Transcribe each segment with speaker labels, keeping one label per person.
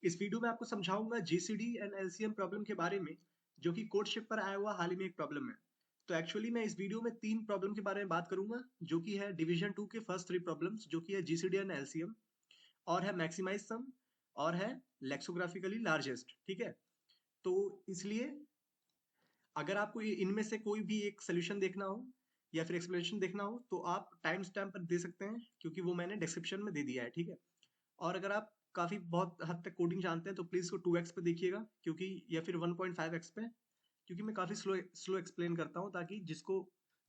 Speaker 1: इस वीडियो में आपको समझाऊंगा जीसीडी एंड एलसीएम प्रॉब्लम के बारे में, जो कि कोडशिप पर आया हुआ हाल ही में एक प्रॉब्लम है। तो एक्चुअली मैं इस वीडियो में 3 प्रॉब्लम के बारे में बात करूंगा, जो कि है डिवीजन 2 के फर्स्ट 3 प्रॉब्लम्स, जो कि है जीसीडी एंड एलसीएम, और है मैक्सिमाइज सम, और है लेक्सोग्राफिकली लार्जेस्ट। ठीक है, तो इसलिए अगर आपको इनमें से कोई भी एक सोल्यूशन देखना हो या फिर एक्सप्लेनेशन देखना हो तो आप टाइम स्टैम्प पर दे सकते हैं, क्योंकि वो मैंने डिस्क्रिप्शन में दे दिया है। ठीक है, और अगर आप काफ़ी बहुत हद तक कोडिंग जानते हैं तो प्लीज़ इसको 2x पे देखिएगा, क्योंकि या फिर 1.5x पे, क्योंकि मैं काफ़ी स्लो स्लो एक्सप्लेन करता हूँ, ताकि जिसको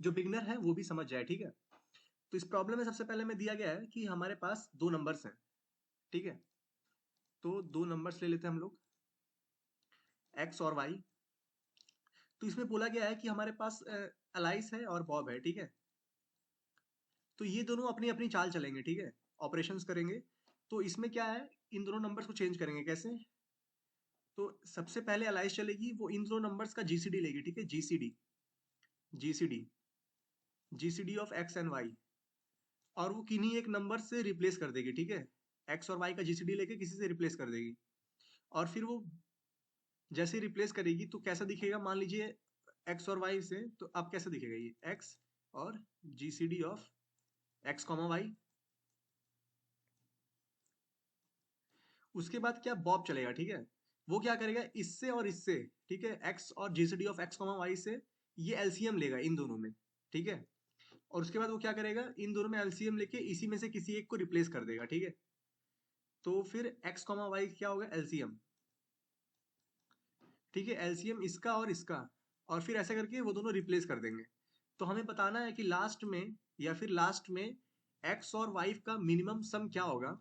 Speaker 1: जो बिगनर है वो भी समझ जाए। ठीक है, तो इस प्रॉब्लम में सबसे पहले में दिया गया है कि हमारे पास 2 नंबर्स हैं। ठीक है, तो 2 नंबर्स ले लेते हैं हम लोग, x और y। तो इसमें बोला गया है कि हमारे पास अलाइस है और बॉब है। ठीक है, तो ये दोनों अपनी अपनी चाल चलेंगे। ठीक है, ऑपरेशंस करेंगे। तो इसमें क्या है, इन दोनों नंबर्स को चेंज करेंगे कैसे। तो सबसे पहले अलाइस चलेगी, वो इन दोनों नंबर्स का जीसीडी लेगी। ठीक है, GCD GCD GCD of x and y, और वो किन्हीं एक नंबर से रिप्लेस कर देगी। ठीक है, एक्स और वाई का जीसीडी लेके किसी से रिप्लेस कर देगी, और फिर वो जैसे रिप्लेस करेगी तो कैसा दिखेगा, मान लीजिए एक्स और वाई से, तो अब कैसा दिखेगा ये एक्स और GCD of x comma y. उसके बाद क्या, बॉब चलेगा। ठीक है, वो क्या करेगा, इससे और इससे, ठीक है, एक्स और GCD of x comma y से ये एलसीएम लेगा इन दोनों में। ठीक है, और उसके बाद वो क्या करेगा, इन दोनों में एलसीएम लेके इसी में से किसी एक को रिप्लेस कर देगा। ठीक है, तो फिर एक्स कॉमा वाई क्या होगा, एलसीएम। ठीक है, एलसीएम इसका और इसका, और फिर ऐसा करके वो दोनों रिप्लेस कर देंगे। तो हमें बताना है कि लास्ट में, या फिर लास्ट में एक्स और वाई का मिनिमम सम क्या होगा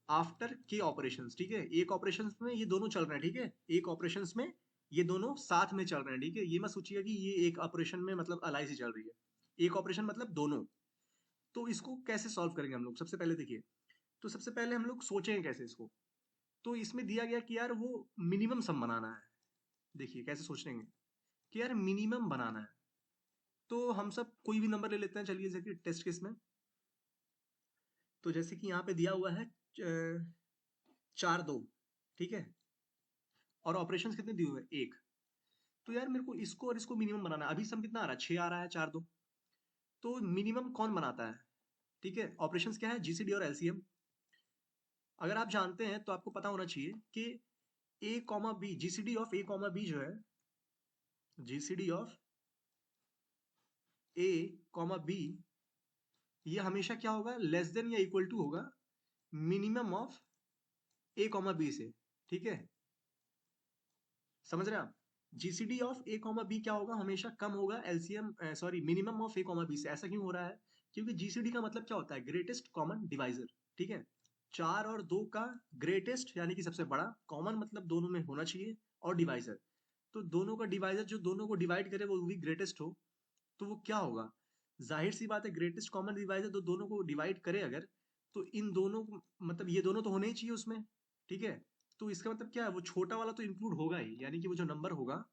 Speaker 1: आफ्टर के ऑपरेशंस। ठीक है, एक ऑपरेशंस में ये दोनों चल रहे हैं। ठीक है, एक ऑपरेशंस में ये दोनों साथ में चल रहे हैं। ठीक है, ये मत सोचिएगा कि ये एक ऑपरेशन में मतलब एलआईसी चल रही है, एक ऑपरेशन मतलब दोनों। तो इसको कैसे सॉल्व करेंगे हम लोग, सबसे पहले देखिए। तो सबसे पहले हम लोग सोचेंगे कैसे इसको। तो इसमें दिया गया कि यार वो मिनिमम सम बनाना है। देखिए कैसे सोचेंगे कि यार मिनिमम बनाना है। तो हम सब कोई भी नंबर ले लेते हैं, चलिए जैसे कि टेस्ट केस में। तो जैसे कि यहाँ पे दिया हुआ है 4 2। ठीक है, और ऑपरेशन कितने दिए हुए हैं, एक। तो यार मेरे को इसको और इसको मिनिमम बनाना है। अभी सम कितना आ रहा है, 6 आ रहा है, 4 2। तो मिनिमम कौन बनाता है। ठीक है, ऑपरेशंस क्या है, जीसीडी और एलसीएम। अगर आप जानते हैं तो आपको पता होना चाहिए कि A comma B, GCD of A comma B जो है, GCD of A comma B, ये हमेशा क्या होगा, लेस देन या इक्वल टू होगा minimum of A comma B से। ठीक है, समझ रहे हैं आप। GCD of A comma B क्या होगा, हमेशा कम होगा LCM, sorry, minimum of A comma B से। ऐसा क्यों हो रहा है, क्योंकि जीसीडी का मतलब क्या होता है, ग्रेटेस्ट कॉमन डिवाइजर। ठीक है, 4 और 2 का ग्रेटेस्ट यानी कि सबसे बड़ा, कॉमन मतलब दोनों में होना चाहिए, और डिवाइजर, तो दोनों का डिवाइजर जो दोनों को डिवाइड करे वो भी ग्रेटेस्ट हो। तो वो क्या होगा, जाहिर सी बात है, ग्रेटेस्ट कॉमन डिवाइजर तो दोनों को डिवाइड करे अगर, तो इन दोनों मतलब ये दोनों तो होने ही चाहिए उसमें। ठीक है, तो इसका मतलब क्या है, वो छोटा वाला तो इंक्लूड होगा ही, यानी कि वो जो नंबर होगा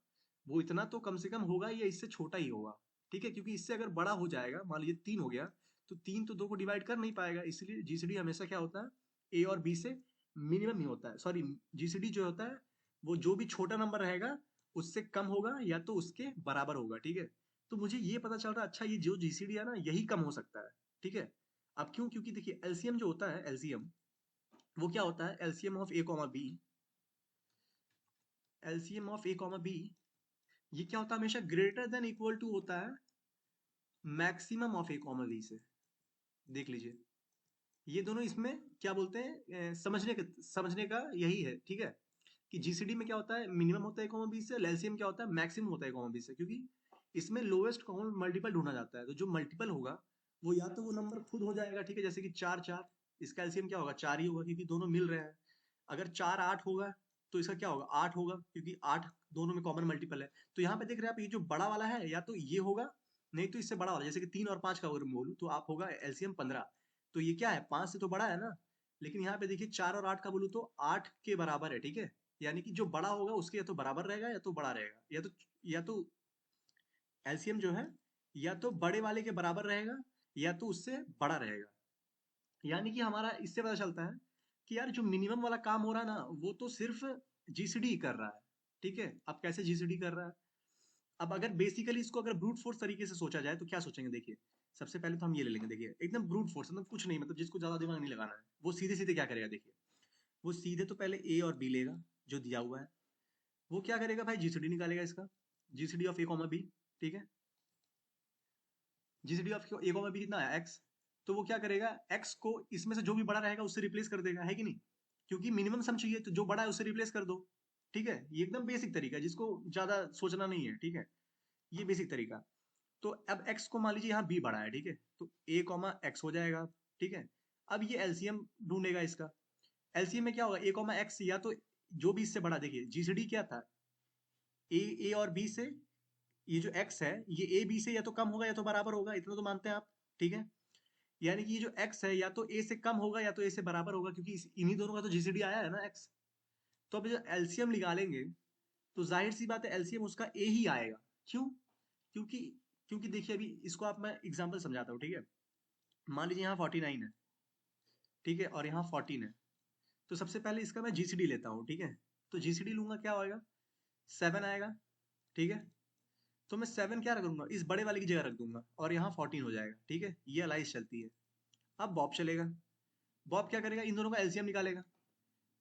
Speaker 1: वो इतना तो कम से कम होगा, या इससे छोटा ही होगा। ठीक है, क्योंकि इससे अगर बड़ा हो जाएगा, मान लीजिए 3 हो गया, तो 3 तो 2 को डिवाइड कर नहीं पाएगा, इसलिए जीसीडी हमेशा क्या होता है, ए और बी से मिनिमम ही होता है। सॉरी, जीसीडी जो होता है वो जो भी छोटा नंबर रहेगा उससे कम होगा या तो उसके बराबर होगा। ठीक है, तो मुझे ये पता चल रहा है, अच्छा ये जो जीसीडी है ना यही कम हो सकता है। ठीक है, अब क्यों, क्योंकि देखिए एलसीएम जो होता है, एलसीएम वो क्या होता है, LCM of A comma b, LCM of A comma B, ये क्या होता है, हमेशा ग्रेटर देन इक्वल टू होता है maximum of A comma B से। देख लीजिए, ये दोनों इसमें क्या बोलते हैं, समझने का यही है। ठीक है, कि जीसीडी में क्या होता है, मिनिमम होता है कॉमा बी से, एलसीएम क्या होता है, मैक्सिमम होता है कॉमा बी से, क्योंकि इसमें लोएस्ट कॉमन मल्टीपल ढूंढा जाता है। तो जो मल्टीपल होगा वो या तो वो नंबर खुद हो जाएगा। ठीक है, जैसे कि 4 4, इसका एलसीएम क्या होगा, 4 ही होगा, क्योंकि दोनों मिल रहे हैं। अगर 4 8 होगा तो इसका क्या होगा, 8 होगा, क्योंकि 8 दोनों में कॉमन मल्टीपल है। तो यहाँ पे देख रहे हैं आप, ये जो बड़ा वाला है या तो ये होगा, नहीं तो इससे बड़ा वाला, जैसे कि 3 और 5 का अगर मैं बोलूँ तो आप होगा एलसीएम 15। तो ये क्या है, 5 से तो बड़ा है ना। लेकिन यहाँ पे देखिए 4 और 8 का बोलूँ तो 8 के बराबर है। ठीक है, यानी कि जो बड़ा होगा उसके या तो बराबर रहेगा या तो बड़ा रहेगा, या तो एलसीएम जो है या तो बड़े वाले के बराबर रहेगा या तो उससे बड़ा रहेगा। यानी कि हमारा इससे पता चलता है कि यार जो मिनिमम वाला काम हो रहा है ना वो तो सिर्फ जीसीडी ही कर रहा है। ठीक है, अब कैसे जीसीडी कर रहा है? अब अगर बेसिकली इसको अगर ब्रूट फोर्स तरीके से सोचा जाए तो क्या सोचेंगे? देखिए, सबसे पहले तो हम ये ले लेंगे। देखिए एकदम ब्रूट फोर्स, मतलब कुछ नहीं, मतलब जिसको ज्यादा दिमाग नहीं लगाना है, वो सीधे सीधे क्या करेगा? देखिए, वो सीधे तो पहले ए और बी लेगा जो दिया हुआ है। वो क्या करेगा भाई? जीसीडी निकालेगा इसका, GCD of A comma b. ठीक है, GCD of A comma b कितना है? एक्स। तो वो क्या करेगा? एक्स को इसमें से जो भी बड़ा रहेगा उससे रिप्लेस कर देगा, है कि नहीं? क्योंकि मिनिमम सम चाहिए, तो जो बड़ा है उससे रिप्लेस कर दो। ठीक है, ये एकदम बेसिक तरीका है जिसको ज्यादा सोचना नहीं है। ठीक है, ये बेसिक तरीका। तो अब x को मान लीजिए यहाँ b बड़ा है। ठीक है, तो a कॉमा एक्स हो जाएगा। ठीक है, अब ये एलसीएम ढूंढेगा इसका। एलसीएम में क्या होगा? a कॉमा एक्स, या तो जो भी इससे बड़ा। देखिए जीसीडी क्या था? ए और b से, ये जो x है ये ए बी से या तो कम होगा या तो बराबर होगा, इतना तो मानते हैं आप। ठीक है, यानी कि ये जो x है या तो a से कम होगा या तो a से बराबर होगा, क्योंकि इन्हीं दोनों का तो जीसीडी आया है ना x। तो अब जब एलसीएम निकालेंगे तो जाहिर सी बात है एलसीएम उसका a ही आएगा। क्यों? क्योंकि क्योंकि देखिए अभी इसको आप, मैं एग्जांपल समझाता हूँ। ठीक है, मान लीजिए यहाँ 49 है। ठीक है, और यहाँ 14 है। तो सबसे पहले इसका मैं जीसीडी लेता हूँ। ठीक है, तो जीसीडी लूंगा, क्या आएगा? 7 आएगा। ठीक है, तो मैं 7 क्या रखूंगा? इस बड़े वाले की जगह रख दूंगा और यहाँ 14 हो जाएगा। ठीक है, ये अलाइज चलती है। अब बॉब चलेगा। बॉब क्या करेगा? इन दोनों का एलसीएम निकालेगा।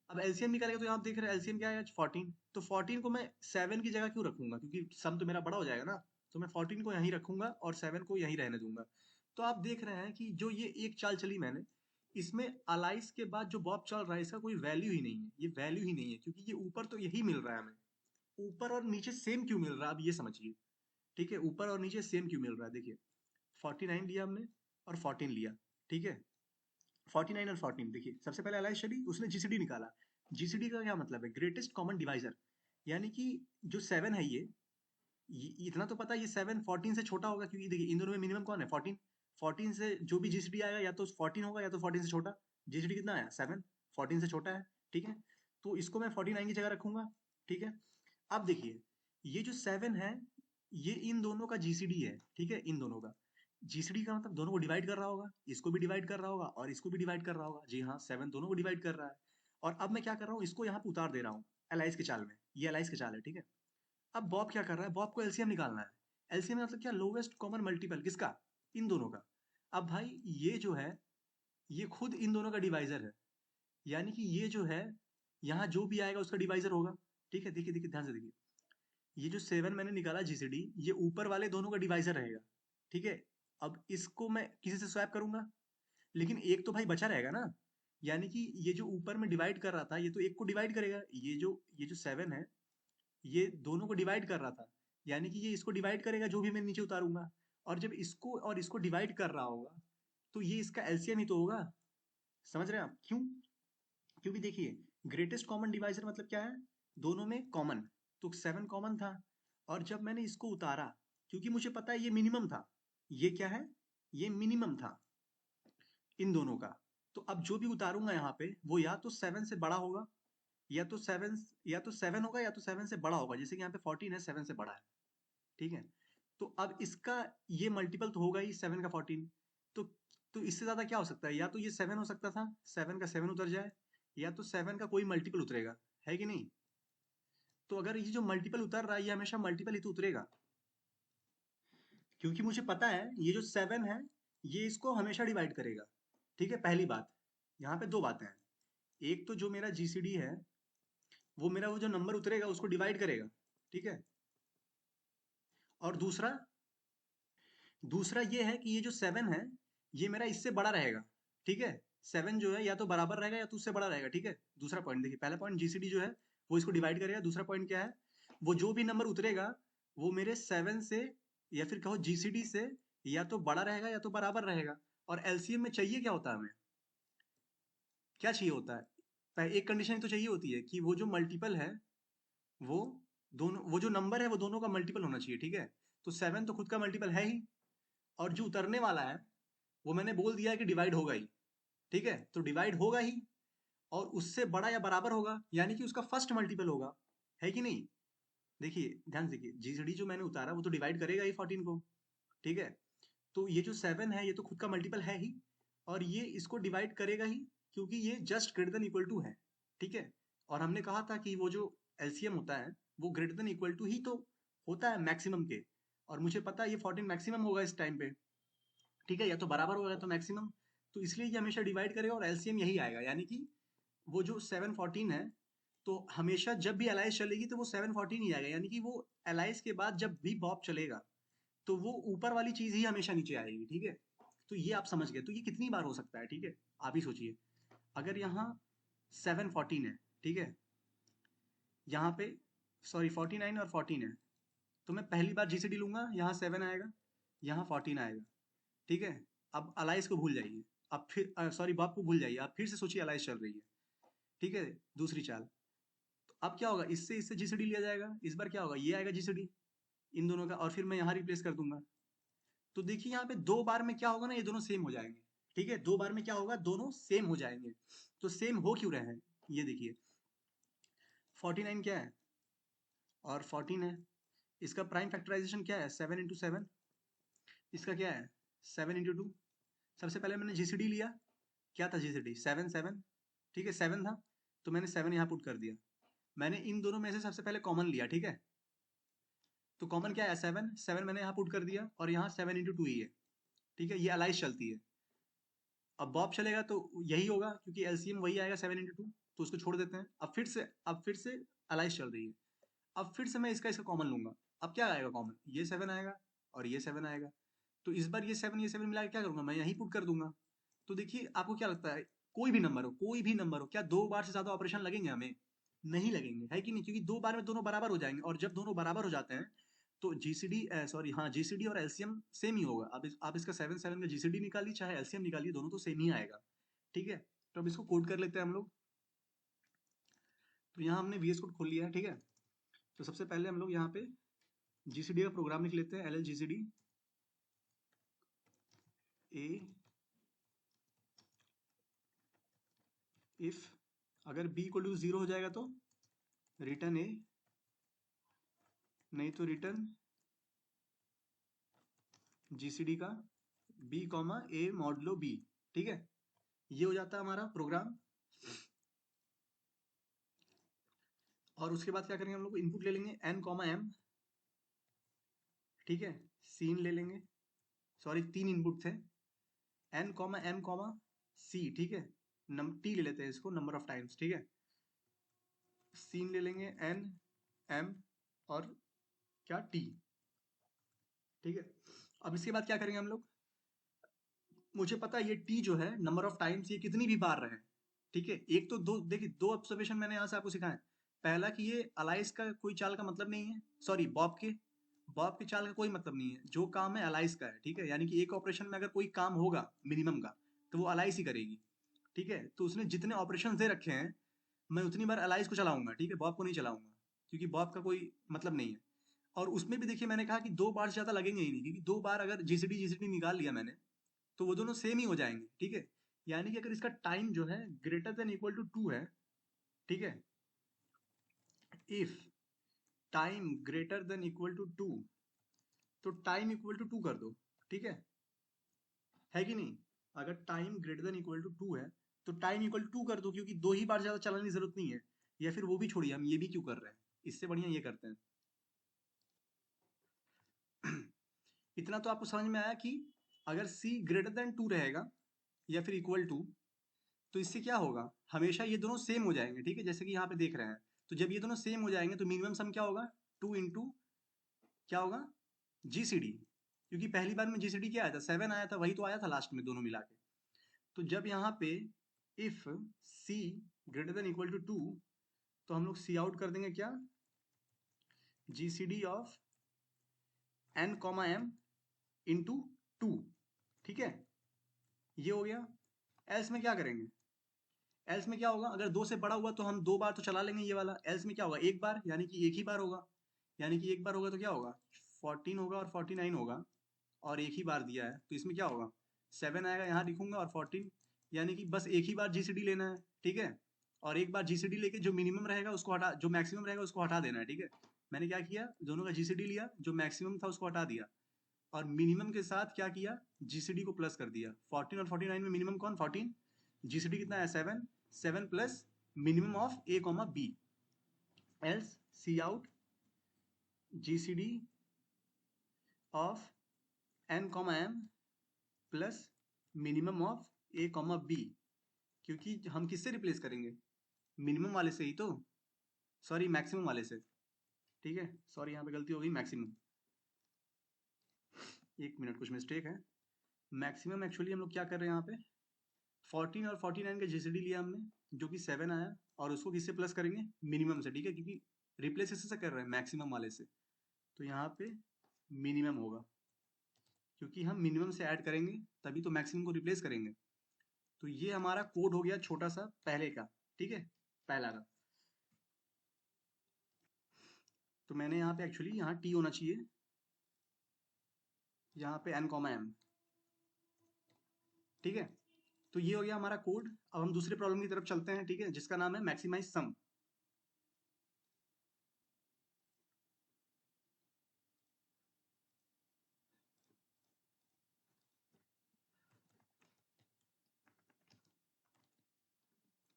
Speaker 1: अब एलसीएम निकालेगा तो यहाँ आप देख रहे हैं एलसीएम क्या है? 14। तो 14 को मैं 7 की जगह क्यों रखूंगा? क्योंकि सम तो मेरा बड़ा हो जाएगा ना। तो मैं 14 को यहीं रखूंगा और 7 को यहीं रहने दूंगा। तो आप देख रहे हैं कि जो ये एक चाल चली मैंने, इसमें अलाइस के बाद जो बॉब चल रहा है इसका कोई वैल्यू ही नहीं है। ये वैल्यू ही नहीं है, क्योंकि ये ऊपर तो यही मिल रहा है हमें। ऊपर और नीचे सेम क्यों मिल रहा है? अब ये समझिए। ठीक है, ऊपर और नीचे सेम क्यों मिल रहा है? देखिए 49 लिया हमने और 14 लिया। ठीक है, 49 और 14। देखिए सबसे पहले अलाइस चली, उसने जीसीडी निकाला। जीसीडी का क्या मतलब है? Greatest common divisor. यानी कि जो 7 है ये इतना तो पता है, ये 7 14 से छोटा होगा, क्योंकि देखिए इन दोनों में मिनिमम कौन है? 14। 14 से जो भी जीसीडी आएगा या तो 14 होगा या तो 14 से छोटा। जीसीडी कितना आया? 7। 14 से छोटा है। ठीक है, तो इसको मैं 49 की जगह रखूंगा। ठीक है, अब देखिए ये जो 7 है ये इन दोनों का जीसीडी है। ठीक है, इन दोनों का जीसीडी का मतलब दोनों को डिवाइड कर रहा होगा, इसको भी डिवाइड कर रहा होगा और इसको भी डिवाइड कर रहा होगा। जी हाँ, 7 दोनों को डिवाइड कर रहा है। और अब मैं क्या कर रहा हूँ? इसको यहाँ पे उतार दे रहा हूँ एलाइस के चाल में। ये एलाइस के चाल है। ठीक है, अब बॉब क्या कर रहा है? बॉब को एलसीएम निकालना है। एलसीएम मतलब क्या? लोवेस्ट कॉमन मल्टीपल किसका? इन दोनों का। अब भाई ये जो है ये खुद इन दोनों का डिवाइजर है। यानी कि ये जो है यहाँ जो भी आएगा उसका डिवाइजर होगा। ठीक है, देखिए देखिए ध्यान से देखिए, ये जो 7 मैंने निकाला जीसीडी, ये ऊपर वाले दोनों का डिवाइजर रहेगा। ठीक है, अब इसको मैं किसी से स्वैप करूंगा, लेकिन एक तो भाई बचा रहेगा ना। यानी कि ये जो ऊपर में डिवाइड कर रहा था ये तो एक को डिवाइड करेगा। ये जो 7 है ये दोनों को डिवाइड कर रहा था, यानी कि ये इसको डिवाइड करेगा जो भी मैं नीचे उतारूंगा। और जब इसको और इसको डिवाइड कर रहा होगा तो ये इसका एलसीएम ही तो होगा। समझ रहे हैं आप? क्यों? क्योंकि देखिए ग्रेटेस्ट कॉमन डिवाइजर मतलब क्या है? दोनों में कॉमन। तो 7 कॉमन था, और जब मैंने इसको उतारा, क्योंकि मुझे पता है ये मिनिमम था। ये क्या है? ये मिनिमम था इन दोनों का। तो अब जो भी उतारूंगा यहाँ पे वो या तो 7 से बड़ा होगा या तो 7 होगा या तो 7 से बड़ा होगा। जैसे कि यहाँ पे 14 है, 7 से बड़ा है। ठीक है, तो अब इसका ये मल्टीपल तो होगा ही 7 का 14। तो तो इससे ज्यादा क्या हो सकता है? या तो ये 7 हो सकता था, 7 का 7 उतर जाए, या तो 7 का कोई मल्टीपल उतरेगा, है कि नहीं? तो अगर ये जो मल्टीपल उतर रहा है ये हमेशा मल्टीपल ही तो उतरेगा, क्योंकि मुझे पता है ये जो 7 है ये इसको हमेशा डिवाइड करेगा। ठीक है, पहली बात। यहाँ पे दो बातें हैं। एक तो जो मेरा जीसीडी है वो मेरा वो जो नंबर उतरेगा उसको डिवाइड करेगा। ठीक है, और दूसरा दूसरा ये है कि ये जो 7 है ये मेरा इससे बड़ा रहेगा। ठीक है, 7 जो है या तो बराबर रहेगा या तो उससे बड़ा रहेगा। ठीक है, दूसरा पॉइंट देखिए, पहला पॉइंट जीसीडी जो है वो इसको डिवाइड करेगा। दूसरा पॉइंट क्या है? वो जो भी नंबर उतरेगा वो मेरे 7 से, या फिर कहो जीसीडी से, या तो बड़ा रहेगा या तो बराबर रहेगा। और एलसीएम में चाहिए क्या होता है हमें? क्या चाहिए होता है? एक कंडीशन तो चाहिए होती है कि वो जो मल्टीपल है वो दोनों, वो जो नंबर है वो दोनों का मल्टीपल होना चाहिए। ठीक है, तो 7 तो खुद का मल्टीपल है ही, और जो उतरने वाला है वो मैंने बोल दिया है कि डिवाइड होगा ही। ठीक है, तो डिवाइड होगा ही और उससे बड़ा या बराबर होगा, यानी कि उसका फर्स्ट मल्टीपल होगा, है कि नहीं? देखिए ध्यान से देखिए, जीसीडी जो मैंने उतारा वो तो डिवाइड करेगा ही 14 को। ठीक है, तो ये जो 7 है ये तो खुद का मल्टीपल है ही, और ये इसको डिवाइड करेगा ही, क्योंकि ये just greater than equal to है, ठीक है। और हमने कहा था कि वो जो एलसीएम होता है वो ग्रेटर देन इक्वल टू ही तो होता है मैक्सिमम के, और मुझे पता है ये 14 मैक्सिमम होगा इस टाइम पे, ठीक है, या तो बराबर होगा तो मैक्सिमम, तो इसलिए ये हमेशा डिवाइड करेगा और एलसीएम यही आएगा, यानी कि वो जो 714 है, तो हमेशा जब भी एलाइज चलेगी तो वो 714 ही आएगा, यानी कि वो एलाइज के बाद जब भी बॉब चलेगा तो वो ऊपर वाली चीज ही हमेशा नीचे आएगी, ठीक है। तो ये आप समझ गए, तो ये कितनी बार हो सकता है, ठीक है, आप ही सोचिए। अगर यहाँ 714 है, ठीक है, यहाँ पे सॉरी 49 और 14 है, तो मैं पहली बार जीसीडी लूंगा, यहाँ 7 आएगा, यहाँ 14 आएगा, ठीक है। अब अलाइज को भूल जाइए, अब फिर सॉरी बॉब को भूल जाइए, आप फिर से सोचिए अलाइज चल रही है, ठीक है, दूसरी चाल। तो अब क्या होगा, इससे इससे जीसीडी लिया जाएगा, इस बार क्या होगा, ये आएगा जीसीडी इन दोनों का, और फिर मैं यहाँ रिप्लेस कर दूंगा। तो देखिए यहाँ पे दो बार में क्या होगा ना, ये दोनों सेम हो जाएंगे, ठीक है, दो बार में क्या होगा, दोनों सेम हो जाएंगे। तो सेम हो क्यों रहे हैं, ये देखिए 49 क्या है और 14 है, इसका प्राइम फैक्टराइजेशन क्या है, 7 इंटू 7, इसका क्या है 7 इंटू 2। सबसे पहले मैंने जीसीडी लिया, क्या था जीसीडी 7 7, ठीक है 7 था, तो मैंने 7 यहाँ पुट कर दिया। मैंने इन दोनों में से सबसे पहले कॉमन लिया, ठीक है, तो कॉमन क्या है 7 7 मैंने यहाँ पुट कर दिया, और यहाँ 7 इंटू 2 ही है, ठीक है, ये अलाइज चलती है। अब बॉब चलेगा तो यही होगा, क्योंकि एलसीएम वही आएगा 7 इंटू 2, तो उसको छोड़ देते हैं। अब फिर से अलाइज चल रही है, अब फिर से मैं इसका इसका कॉमन लूंगा। अब क्या आएगा कॉमन, ये 7 आएगा और ये 7 आएगा, तो इस बार ये 7 मिला के क्या करूंगा, मैं यहीं पुट कर दूंगा। तो देखिए आपको क्या लगता है, कोई भी नंबर हो, कोई भी नंबर हो, क्या दो बार से ज्यादा ऑपरेशन लगेंगे हमें, नहीं लगेंगे, है कि नहीं, क्योंकि दो बार में दोनों बराबर हो जाएंगे, और जब दोनों बराबर हो जाते हैं तो जीसीडी सॉरी हाँ जीसीडी और एलसीएम सेम ही होगा। आप इसका 7 7 का जीसीडी निकालिए चाहे एलसीएम निकालिए, दोनों तो सेम ही आएगा, ठीक है। तो अब इसको कोड कर लेते हैं हम लोग। तो यहाँ हमने वीएस कोड खोल लिया है, ठीक है। तो सबसे पहले हम लोग यहाँ पे जीसीडी का प्रोग्राम लिख लेते हैं, L L GCD A if अगर b इक्वल टू 0 हो जाएगा तो रिटर्न ए, नहीं तो रिटर्न जीसीडी का b कॉमा ए मॉडलो b, ठीक है। ये हो जाता है हमारा प्रोग्राम। और उसके बाद क्या करेंगे हम लोग, इनपुट ले लेंगे n कॉमा m, ठीक है, सीन ले लेंगे, सॉरी 3 इनपुट थे, n comma m comma c, ठीक है, t ले लेते हैं इसको, नंबर ऑफ टाइम्स, ठीक है, सीन ले लेंगे n m और क्या t, ठीक है। अब इसके बाद क्या करेंगे हम लोग, मुझे पता है ये t जो है नंबर ऑफ टाइम्स, ये कितनी भी बार रहे, ठीक है। एक तो दो देखिए, दो ऑब्जर्वेशन मैंने यहाँ से आपको सिखाया। पहला कि ये अलाइस का कोई चाल का मतलब नहीं है, सॉरी बॉब के चाल का कोई मतलब नहीं है, जो काम है अलाइस का है, ठीक है, यानी कि एक ऑपरेशन में अगर कोई काम होगा मिनिमम का तो वो अलाइस ही करेगी, ठीक है। तो उसने जितने ऑपरेशन दे रखे हैं मैं उतनी बार अलाइस को चलाऊंगा, ठीक है, बॉब को नहीं चलाऊंगा, क्योंकि बॉब का कोई मतलब नहीं है। और उसमें भी देखिए मैंने कहा कि दो बार से ज्यादा लगेंगे ही नहीं, क्योंकि दो बार अगर जीसीडी जीसीडी निकाल लिया मैंने तो वो दोनों सेम ही हो जाएंगे, ठीक है। यानी कि अगर इसका टाइम जो है ग्रेटर देन इक्वल टू 2 है, ठीक है, if time greater than equal to 2, तो टाइम इक्वल टू 2 कर दो, ठीक है कि नहीं। अगर time greater than equal to 2 है तो टाइम इक्वल टू 2 कर दो, क्योंकि दो ही बार ज्यादा चलाने की जरूरत नहीं है। या फिर वो भी छोड़िए, हम ये भी क्यों कर रहे हैं, इससे बढ़िया ये करते हैं। इतना तो आपको समझ में आया कि अगर c ग्रेटर देन 2 रहेगा या फिर इक्वल टू, तो इससे क्या होगा, हमेशा ये दोनों सेम हो जाएंगे, ठीक है, जैसे कि यहाँ पे देख रहे हैं। तो जब ये दोनों सेम हो जाएंगे तो मिनिमम सम क्या होगा, 2 इंटू क्या होगा, जीसीडी, क्योंकि पहली बार में जीसीडी क्या आया था, 7 आया था, वही तो आया था लास्ट में दोनों मिला के। तो जब यहाँ पे if c greater than equal to 2, तो हम लोग सी आउट कर देंगे क्या, GCD of n comma m into 2, ठीक है, ये हो गया। एल्स में क्या करेंगे, एल्स में क्या होगा, अगर दो से बड़ा हुआ तो हम दो बार तो चला लेंगे ये वाला, एल्स में क्या होगा एक बार, यानी कि एक ही बार होगा, यानी कि एक बार होगा तो क्या होगा 14 होगा और 49 होगा, और एक ही बार दिया है तो इसमें क्या होगा 7 आएगा, यहाँ लिखूंगा, और 14, यानी कि बस एक ही बार जीसीडी लेना है, ठीक है। और एक बार जीसीडी लेके जो मिनिमम रहेगा उसको हटा, जो मैक्सिमम रहेगा उसको हटा देना है, ठीक है। मैंने क्या किया, दोनों का जीसीडी लिया, जो मैक्सिमम था उसको हटा दिया, और मिनिमम के साथ क्या किया, जीसीडी को प्लस कर दिया। 14 और 49 में मिनिमम कौन, 14, जीसीडी कितना है 7, 7 plus minimum of A comma b, else c out GCD of n comma m plus minimum of A comma b, क्योंकि हम किससे रिप्लेस करेंगे, मिनिमम वाले से ही तो, सॉरी मैक्सिमम वाले से, ठीक है, सॉरी यहाँ पे गलती हो गई, मैक्सिमम, एक मिनट कुछ मिस्टेक है, मैक्सिमम एक्चुअली हम लोग क्या कर रहे हैं यहाँ पे 14 और 49 का जीसीडी लिया हमने जो कि 7 आया, और उसको किससे प्लस करेंगे, मिनिमम से, ठीक है, क्योंकि रिप्लेस इससे कर रहे हैं मैक्सिमम वाले से, तो यहाँ पे मिनिमम होगा, क्योंकि हम मिनिमम से ऐड करेंगे तभी तो मैक्सिमम को रिप्लेस करेंगे। तो ये हमारा कोड हो गया छोटा सा पहले का, ठीक है, पहला का। तो मैंने यहाँ पे एक्चुअली यहाँ टी होना चाहिए, यहाँ पे एन कॉमा एम, ठीक है। तो ये हो गया हमारा कोड। अब हम दूसरे प्रॉब्लम की तरफ चलते हैं, ठीक है, जिसका नाम है मैक्सिमाइज सम।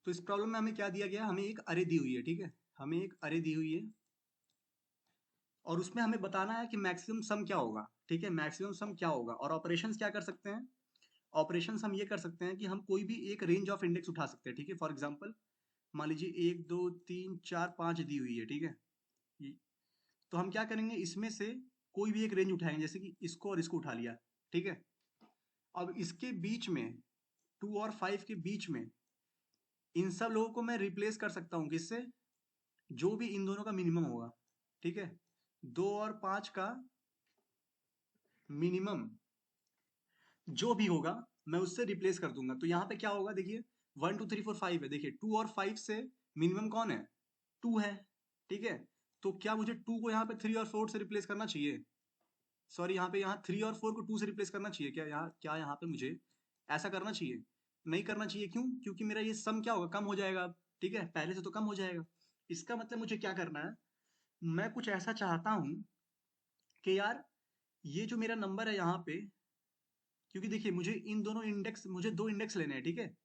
Speaker 1: तो इस प्रॉब्लम में हमें क्या दिया गया, हमें एक अरे दी हुई है, ठीक है, हमें एक अरे दी हुई है और उसमें हमें बताना है कि मैक्सिमम सम क्या होगा, ठीक है, मैक्सिमम सम क्या होगा। और ऑपरेशंस क्या कर सकते हैं, ऑपरेशंस हम ये कर सकते हैं कि हम कोई भी एक रेंज ऑफ इंडेक्स उठा सकते हैं, ठीक है। फॉर एग्जांपल मान लीजिए 1 2 3 4 5 दी हुई है, ठीक है, तो हम क्या करेंगे, इसमें से कोई भी एक रेंज उठाएंगे, जैसे कि इसको और इसको उठा लिया, ठीक है। अब इसके बीच में 2 और 5 के बीच में इन सब लोगों को मैं रिप्लेस कर सकता हूँ किससे, जो भी इन दोनों का मिनिमम होगा, ठीक है, 2 और 5 का मिनिमम जो भी होगा मैं उससे रिप्लेस कर दूंगा। तो यहाँ पे क्या होगा, देखिए 1 2 3 4 5 है, देखिए 2 और 5 से मिनिमम कौन है, 2 है, ठीक है। तो क्या मुझे 2 को यहाँ पे 3 और 4 से रिप्लेस करना चाहिए, सॉरी यहाँ पे यहाँ 3 और 4 को 2 से रिप्लेस करना चाहिए क्या यहाँ पे मुझे ऐसा करना चाहिए, नहीं करना चाहिए, क्यों, क्योंकि मेरा ये सम क्या होगा, कम हो जाएगा अब, ठीक है, पहले से तो कम हो जाएगा। इसका मतलब मुझे क्या करना है, मैं कुछ ऐसा चाहता हूं कि यार ये जो मेरा नंबर है यहाँ पे, क्योंकि देखिए मुझे इन दोनों इंडेक्स, मुझे 2 इंडेक्स लेने हैं, ठीक है,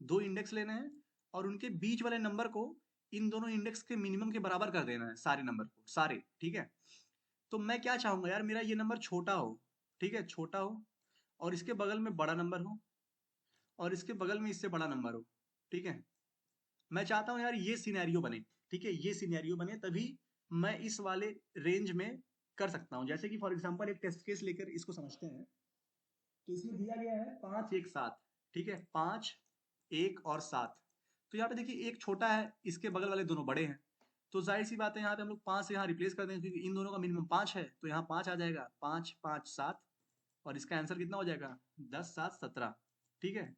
Speaker 1: 2 इंडेक्स लेने हैं और उनके बीच वाले नंबर को इन दोनों इंडेक्स के मिनिमम के बराबर कर देना है, सारे नंबर को, सारे, ठीक है। तो मैं क्या चाहूंगा यार, मेरा ये नंबर छोटा हो, ठीक है, छोटा हो और इसके बगल में बड़ा नंबर हो और इसके बगल में इससे बड़ा नंबर हो, ठीक है। मैं चाहता हूँ यार ये सिनेरियो बने, ठीक है, ये सिनेरियो बने तभी मैं इस वाले रेंज में कर सकता हूँ। जैसे कि फॉर एग्जांपल एक टेस्ट केस लेकर इसको समझते हैं। तो इसमें दिया गया है 5 1 7, ठीक है, 5 1 और 7। तो यहाँ पे देखिए एक छोटा है, इसके बगल वाले दोनों बड़े हैं, तो जाहिर सी बात है यहाँ पे हम लोग 5 से यहाँ रिप्लेस कर देंगे, क्योंकि इन दोनों का मिनिमम 5 है, तो यहाँ 5 आ जाएगा, 5 5 7, और इसका आंसर कितना हो जाएगा 10 7 17, ठीक है।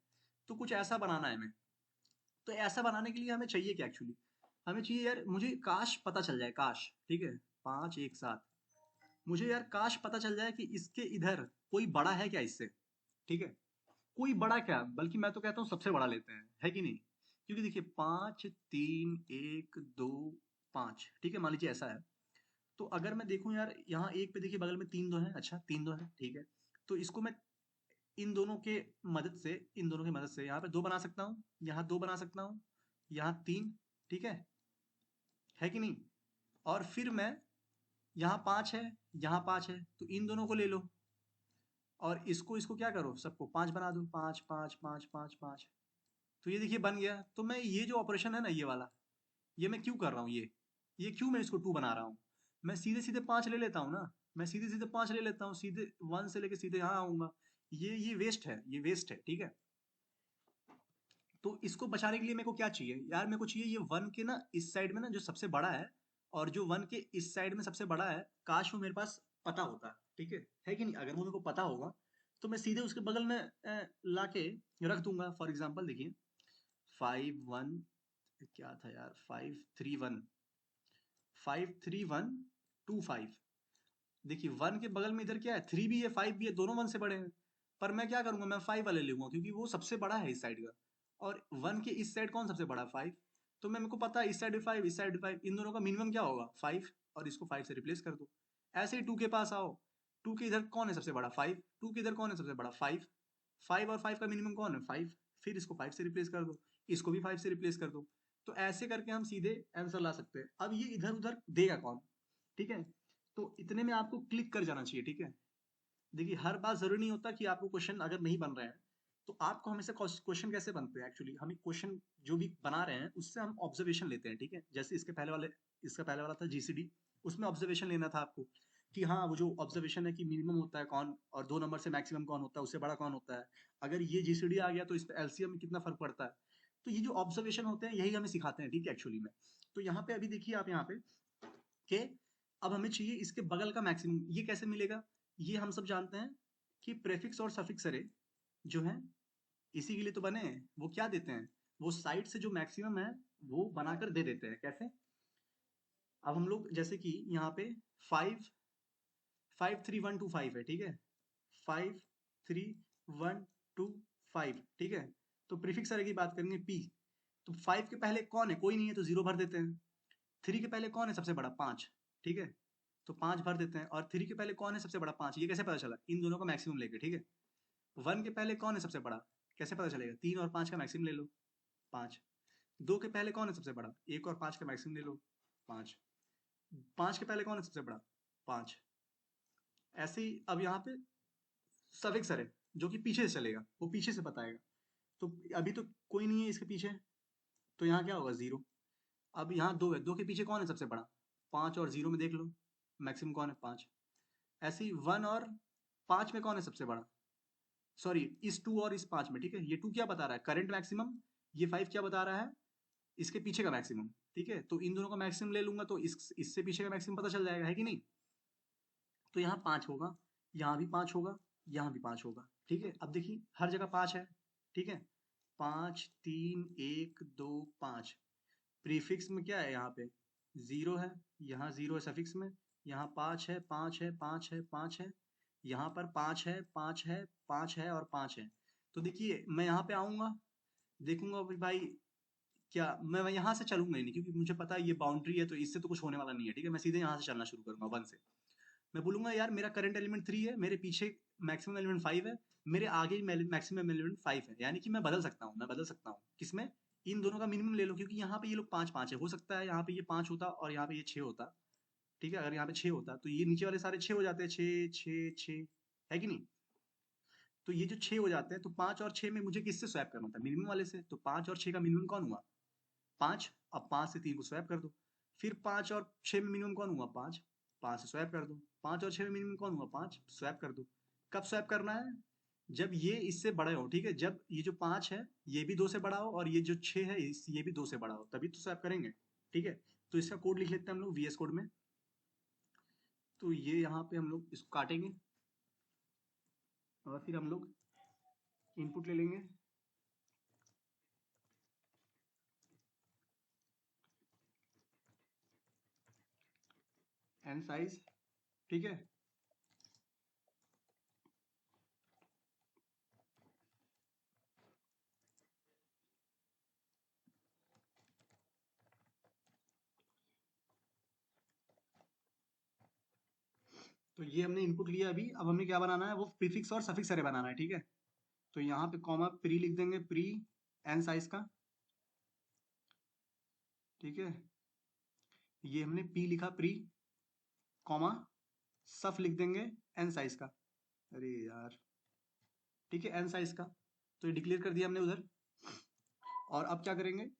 Speaker 1: तो कुछ ऐसा बनाना है हमें। तो ऐसा बनाने के लिए हमें चाहिए क्या एक्चुअली, हमें चाहिए यार, मुझे काश पता चल जाए, काश, ठीक है, 5 1 7, मुझे यार काश पता चल जाए कि इसके इधर कोई बड़ा है क्या इससे, ठीक है, कोई बड़ा क्या, बल्कि मैं तो कहता हूँ सबसे बड़ा लेते हैं, है कि नहीं, क्योंकि देखिए 5 3 1 2 5, ठीक है, मान लीजिए ऐसा है। तो अगर मैं देखूं यार यहाँ एक पे देखिए बगल में 3 2 है, अच्छा 3 2 है, ठीक है। तो इसको मैं इन दोनों के मदद से, इन दोनों की मदद से यहाँ पे 2 बना सकता हूँ, यहाँ 2 बना सकता हूँ, यहाँ 3, ठीक है कि नहीं। और फिर मैं यहाँ 5 है, यहाँ 5 है, तो इन दोनों को ले लो और इसको इसको क्या करो, सबको 5 बना दो, 5 5 5 5 5। तो ये देखिए बन गया। तो मैं ये जो ऑपरेशन है ना ये वाला, ये मैं क्यों कर रहा हूँ, ये क्यों मैं इसको 2 बना रहा हूँ, मैं सीधे सीधे 5 ले लेता हूँ ना, मैं सीधे सीधे 5 ले लेता हूँ, सीधे 1 से लेके सीधे यहाँ आऊंगा। ये वेस्ट है, ये वेस्ट है, ठीक है। तो इसको बचाने के लिए मेरे को क्या चाहिए यार, मेरे को चाहिए ये 1 के ना इस साइड में ना जो सबसे बड़ा है, और जो 1 के इस साइड में सबसे बड़ा है, काश वो मेरे पास पता होता, ठीक है कि नहीं। अगर वो मेरे को पता होगा तो मैं सीधे उसके बगल में लाके रख दूंगा। फॉर एग्जाम्पल देखिए 5 1, क्या था यार, 5 3 1, 5 3 1 2 5। देखिए 1 के बगल में इधर क्या है, 3 भी है 5 भी है, दोनों 1 से बड़े हैं। पर मैं क्या करूंगा, मैं 5 वाले लूंगा क्योंकि वो सबसे बड़ा है इस साइड का, और 1 के इस साइड कौन सबसे बड़ा है, 5। तो मेरे को पता है इस साइड 5 इस साइड 5, इन दोनों का मिनिमम क्या होगा 5, और इसको 5 से रिप्लेस कर दो। ऐसे ही 2 के पास आओ, 2 के इधर कौन है सबसे बड़ा, 5, 2 के इधर कौन है सबसे बड़ा, 5, 5 और 5 का मिनिमम कौन है, 5, फिर इसको 5 से रिप्लेस कर दो, इसको भी 5 से रिप्लेस कर दो। तो ऐसे करके हम सीधे आंसर ला सकते हैं। अब ये इधर उधर देगा कौन, ठीक है, तो इतने में आपको क्लिक कर जाना चाहिए, ठीक है। देखिए हर बात जरूरी नहीं होता कि आपको क्वेश्चन अगर नहीं बन रहे हैं तो आपको हमेशा क्वेश्चन कैसे बनते हैं, एक्चुअली हम क्वेश्चन जो भी बना रहे हैं उससे हम ऑब्जर्वेशन लेते हैं, ठीक है। जैसे इसका पहले वाला था जीसीडी, उसमें ऑब्जर्वेशन लेना था आपको कि हाँ वो जो ऑब्जर्वेशन है कि मिनिमम होता है कौन और 2 नंबर से मैक्सिमम कौन होता है, उससे बड़ा कौन होता है। अगर ये जीसीडी आ गया तो इस पे एलसीएम में कितना फर्क पड़ता है। तो ये जो ऑब्जर्वेशन होते हैं यही हमें सिखाते हैं, ठीक है, एक्चुअली में। तो यहाँ पे अभी देखिए आप यहाँ पे कि अब हमें चाहिए इसके बगल का मैक्सिमम। ये कैसे मिलेगा, ये हम सब जानते हैं कि प्रेफिक्स और सफिक्स अरे जो है इसी के लिए तो बने हैं। वो क्या देते हैं, वो साइड से जो मैक्सिमम है वो बनाकर दे देते हैं। कैसे, अब हम लोग जैसे कि यहाँ पे 5 5 3 1 2 5 है, ठीक है, 5 3 1 2 5, ठीक है। तो प्रीफिक्स अरे की बात करेंगे पी, तो 5 के पहले कौन है, कोई नहीं है तो 0 भर देते हैं। 3 के पहले कौन है सबसे बड़ा, 5, ठीक है, तो 5 भर देते हैं। और 3 के पहले कौन है सबसे बड़ा, 5, ये कैसे पता चला, इन दोनों का मैक्सिमम लेके, ठीक है। 1 के पहले कौन है सबसे बड़ा, कैसे पता चलेगा, 3 और 5 का मैक्सिमम ले लो, 5। 2 के पहले कौन है सबसे बड़ा, 1 और 5 का मैक्सिमम ले लो, 5। 5 के पहले कौन है सबसे बड़ा, 5। ऐसे ही अब यहाँ पे सफिक्स है जो कि पीछे से चलेगा, वो पीछे से बताएगा। तो अभी तो कोई नहीं है इसके पीछे, तो यहाँ क्या होगा, 0। अब यहाँ 2 है, 2 के पीछे कौन है सबसे बड़ा, 5 और 0 में देख लो मैक्सिमम कौन है, 5। ऐसे ही 1 और 5 में कौन है सबसे बड़ा, सॉरी इस 2 और इस 5 में, ठीक है। ये 2 क्या बता रहा है, करंट मैक्सिमम। ये 5 क्या बता रहा है, इसके पीछे का मैक्सिमम, ठीक है। तो इन दोनों का मैक्सिमम ले लूंगा तो इससे पीछे का मैक्सिमम पता चल जाएगा, है कि नहीं। तो यहाँ 5 होगा, यहाँ भी 5 होगा, यहाँ भी 5 होगा, ठीक है। अब देखिए हर जगह 5 है, ठीक है, 5 3 1 2 5। प्रीफिक्स में क्या है, यहाँ पे 0 है, यहाँ 0 है सफिक्स में, यहाँ 5 है 5 है 5 है 5 है, यहाँ पर 5 है 5 है 5 है और 5 है। तो देखिए मैं यहाँ पे आऊंगा, देखूंगा भाई क्या, मैं यहाँ से चलूंगा ही नहीं क्योंकि मुझे पता है ये बाउंड्री है तो इससे तो कुछ होने वाला नहीं है, ठीक है। मैं सीधे यहाँ से चलना शुरू करूंगा 1 से। मैं बोलूंगा यार मेरा करंट एलिमेंट 3 है, मेरे पीछे मैक्सिमम एलिमेंट 5 है, मेरे आगे मैक्सिमम एलिमेंट 5 है, यानी कि मैं बदल सकता हूँ, मैं बदल सकता हूँ किसमें, इन दोनों का मिनिमम ले लो। क्योंकि यहाँ पे ये लोग 5 5 है, हो सकता है यहाँ पे ये 5 होता और यहाँ पे ये 6 होता, ठीक है। अगर यहाँ पे 6 होता तो ये नीचे वाले सारे 6 हो जाते हैं, 6 6 6, है कि नहीं। तो ये जो 6 हो जाते हैं तो 5 और 6 में मुझे किससे स्वैप करना था, मिनिमम वाले से। तो 5 और 6 का मिनिमम कौन हुआ, 5। अब 5 से 3 को स्वैप कर दो। फिर 5 और 6 में मिनिमम कौन हुआ, 5। 5 से स्वैप कर दो। 5 और 6 में मिनिमम कौन हुआ, 5, स्वैप कर दो। कब स्वैप करना है, जब ये इससे बड़े हो, ठीक है। जब ये जो 5 है ये भी 2 से बड़ा हो और ये जो 6 है ये भी 2 से बड़ा हो, तभी तो स्वैप करेंगे, ठीक है। तो इसका कोड लिख लेते हैं हम लोग वीएस कोड में। तो ये यहाँ पे हम लोग इसको काटेंगे और फिर हम लोग इनपुट ले लेंगे। एन साइज, ठीक है। तो ये हमने इनपुट लिया अभी। अब हमें क्या बनाना है, वो प्रीफिक्स और सफिक्स अरे बनाना है, ठीक है। तो यहाँ पे कॉमा प्री लिख देंगे, प्री एन साइज का, ठीक है। ये हमने पी लिखा प्री, कॉमा सफ लिख देंगे एन साइज का, अरे यार, ठीक है, एन साइज का। तो ये डिक्लेयर कर दिया हमने उधर। और अब क्या करेंगे,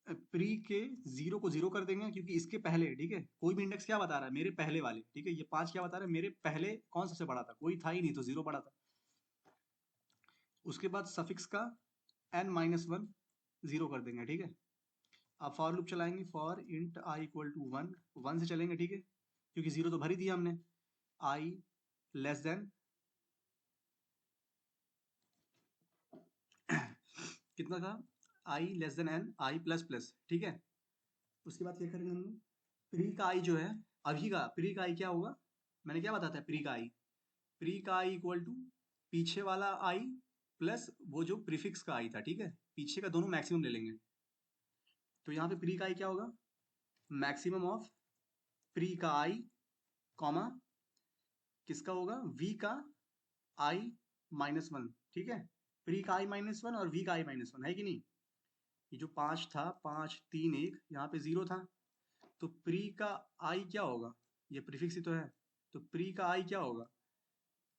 Speaker 1: प्री के 0 को 0 कर देंगे क्योंकि इसके पहले, ठीक है, कोई भी इंडेक्स क्या बता रहा है, मेरे पहले वाले, ठीक है। ये 5 क्या बता रहा है, मेरे पहले कौन सबसे बड़ा था, कोई था ही नहीं, तो 0 बड़ा था। उसके बाद सफिक्स का n-1 0 कर देंगे, ठीक है। अब फॉर लूप चलाएंगे, for int i equal to 1, 1 से चलेंगे, ठीक है, क्योंकि 0 तो भर ही दिया हमने। i लेस देन कितना था, i less than n, i plus plus, ठीक है। उसके बाद क्या करेंगे हम लोग, प्री का i जो है, अभी का प्री का i क्या होगा, मैंने क्या बताया था प्री का i, प्री का i इक्वल टू पीछे वाला i प्लस वो जो प्रीफिक्स का i था, ठीक है। पीछे का दोनों मैक्सिमम ले लेंगे। तो यहाँ पे प्री का i क्या होगा, मैक्सिमम ऑफ प्री का i, कॉमा किसका होगा, v का i-1, ठीक है। प्री का i-1 और v का i-1 है कि नहीं। ये जो 5 था, 5 3 1 यहाँ पे 0 था, तो प्री का i क्या होगा, ये प्रीफिक्स ही तो है, तो प्री का i क्या होगा,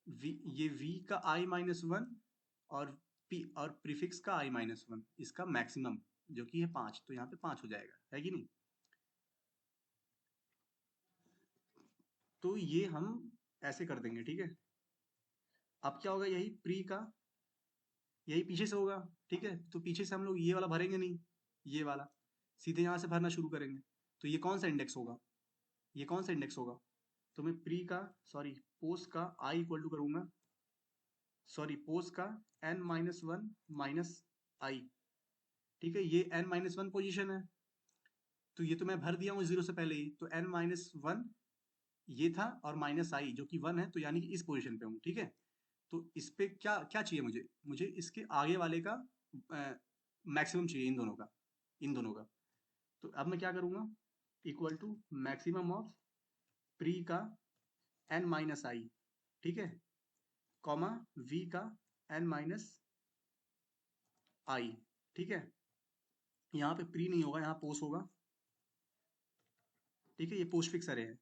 Speaker 1: ये v का i-1 और p और प्रीफिक्स का i-1, इसका मैक्सिमम जो कि है 5, तो यहाँ पे 5 हो जाएगा, है कि नहीं। तो ये हम ऐसे कर देंगे, ठीक है। अब क्या होगा, यही प्री का, यही पीछे से होगा, ठीक है। तो पीछे से हम लोग ये वाला भरेंगे नहीं, ये वाला सीधे यहाँ से भरना शुरू करेंगे। तो ये कौन सा इंडेक्स होगा, ये कौन सा इंडेक्स होगा, तो मैं प्री का, सॉरी पोस्ट का i इक्वल टू करूंगा, सॉरी पोस्ट का n-1 माइनस आई, ठीक है। ये n-1 पोजीशन है, तो ये तो मैं भर दिया हूँ 0 से पहले ही, तो n-1 ये था और माइनस आई जो कि 1 है, तो यानी कि इस पोजीशन पे हूँ, ठीक है। तो इस पे क्या क्या चाहिए मुझे, मुझे इसके आगे वाले का मैक्सिमम चाहिए, इन दोनों का, इन दोनों का। तो अब मैं क्या करूंगा, equal to maximum of pre का n-i, ठीक है, कॉमा v का n-i, ठीक है। यहाँ पे प्री नहीं होगा, यहाँ पोस्ट होगा, ठीक है। ये पोस्ट फिक्स अरे है,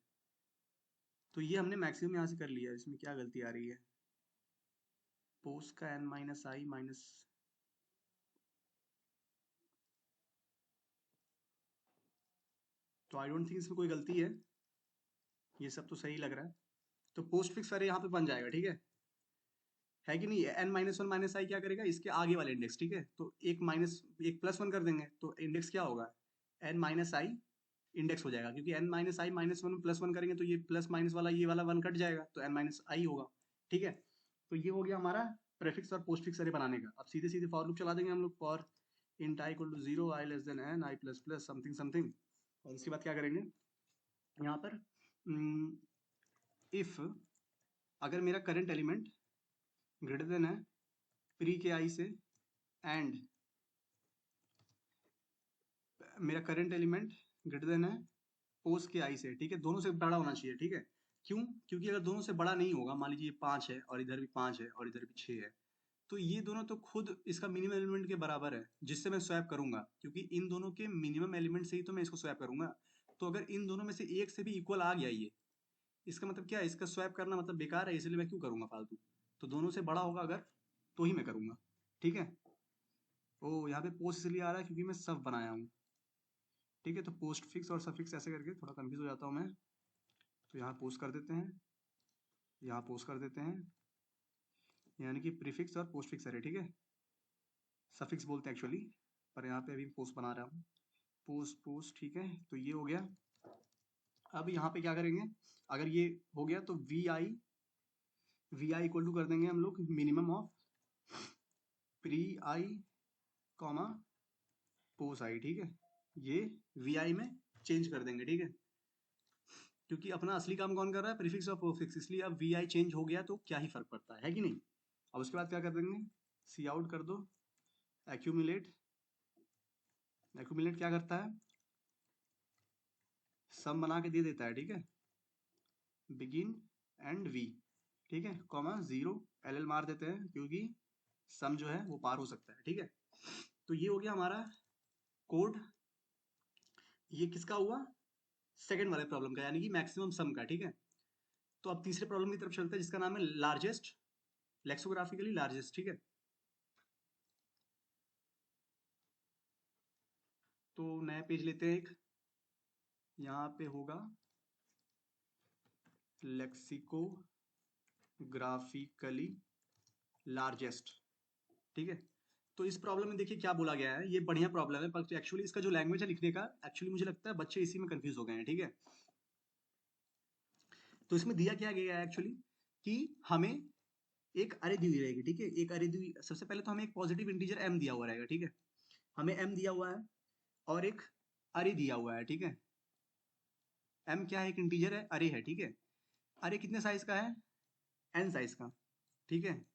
Speaker 1: तो ये हमने मैक्सिमम यहाँ से कर लिया। इसमें क्या गलती आ रही है, पोस्ट का n-i माइनस, तो आई डोंट थिंक इसमें कोई गलती है, ये सब तो सही लग रहा है। तो पोस्ट फिक्स अरे यहाँ पे बन जाएगा, ठीक है कि नहीं। n-1 माइनस आई क्या करेगा, इसके आगे वाले इंडेक्स, ठीक है। तो एक प्लस 1 कर देंगे, तो इंडेक्स क्या होगा, n-i इंडेक्स हो जाएगा, क्योंकि n-i-1 प्लस 1 करेंगे तो ये प्लस माइनस वाला ये वाला 1 कट जाएगा, तो n-i होगा, ठीक है। तो ये हो गया हमारा प्रेफिक्स और पोस्ट फिक्स अरे बनाने का। अब सीधे सीधे फॉर लूप चला देंगे हम लोग, for int i equal to 0 i less than n i plus plus something something. और उसके बाद क्या करेंगे, यहाँ पर इफ अगर मेरा करंट एलिमेंट ग्रेटर देन है प्री के आई से, एंड मेरा करंट एलिमेंट ग्रेटर देन है पोस्ट के आई से, ठीक है, दोनों से बड़ा होना चाहिए, ठीक है। क्यों, क्योंकि अगर दोनों से बड़ा नहीं होगा, मान लीजिए 5 है और इधर भी 5 है और इधर भी 6 है, तो ये दोनों तो खुद इसका मिनिमम एलिमेंट के बराबर है, जिससे मैं स्वैप करूंगा, क्योंकि इन दोनों के मिनिमम एलिमेंट से ही तो मैं इसको स्वैप करूंगा। तो अगर इन दोनों में से एक से भी इक्वल आ गया ये, इसका मतलब क्या है, इसका स्वैप करना मतलब बेकार है, इसलिए मैं क्यों करूंगा फालतू। तो दोनों से बड़ा होगा अगर, तो ही मैं करूंगा, ठीक है। ओ यहाँ पे पोस्ट इसलिए आ रहा है क्योंकि मैं सब बनाया हूँ, ठीक है। तो पोस्ट फिक्स और सफिक्स ऐसे करके थोड़ा कंफ्यूज हो जाता हूँ मैं। तो यहाँ पोस्ट कर देते हैं, यहाँ पोस्ट कर देते हैं, यानी कि प्रीफिक्स और पोस्ट फिक्स है, ठीक है। सफिक्स बोलते हैं एक्चुअली, पर यहाँ पे अभी पोस्ट बना रहा हूँ, पोस्ट पोस्ट, ठीक है। तो ये हो गया। अब यहाँ पे क्या करेंगे, अगर ये हो गया तो वी आई इक्वल टू कर देंगे हम लोग minimum of pre I comma post I, ठीक है। ये वी आई में चेंज कर देंगे, ठीक है, क्योंकि अपना असली काम कौन कर रहा है, प्रीफिक्स और पोस्टफिक्स, इसलिए अब वी आई चेंज हो गया तो क्या ही फर्क पड़ता है कि नहीं। अब उसके बाद क्या कर देंगे, सी आउट कर दो, एक्यूमुलेट, एक्यूमुलेट क्या करता है, सम बना के दे देता है, ठीक है, बिगिन एंड वी, ठीक है, कॉमा 0 एल मार देते हैं, क्योंकि सम जो है वो पार हो सकता है, ठीक है। तो ये हो गया हमारा कोड, ये किसका हुआ, सेकंड वाले प्रॉब्लम का, यानी कि मैक्सिमम सम का, ठीक है। तो अब तीसरे प्रॉब्लम की तरफ चलते हैं, जिसका नाम है लार्जेस्ट, लेक्सोग्राफिकली लार्जेस्ट, ठीक है। तो नया पेज लेते हैं एक, यहाँ पे होगा लेक्सिकोग्राफिकली लार्जेस्ट, ठीक है। तो इस प्रॉब्लम में देखिए क्या बोला गया है, ये बढ़िया प्रॉब्लम है, पर एक्चुअली इसका जो लैंग्वेज है लिखने का, एक्चुअली मुझे लगता है बच्चे इसी में कंफ्यूज हो गए हैं, ठीक है। तो इसमें दिया क्या गया है एक्चुअली, कि हमें एक अरे दी हुई रहेगी, ठीक है, एक अरे दी, सबसे पहले तो हमें एक पॉजिटिव इंटीजर m दिया हुआ रहेगा, ठीक है, हमें m दिया हुआ है, और एक अरे दिया हुआ है, ठीक है। m क्या है, एक इंटीजर है, अरे है, ठीक है। अरे कितने साइज का है, n साइज का, ठीक है।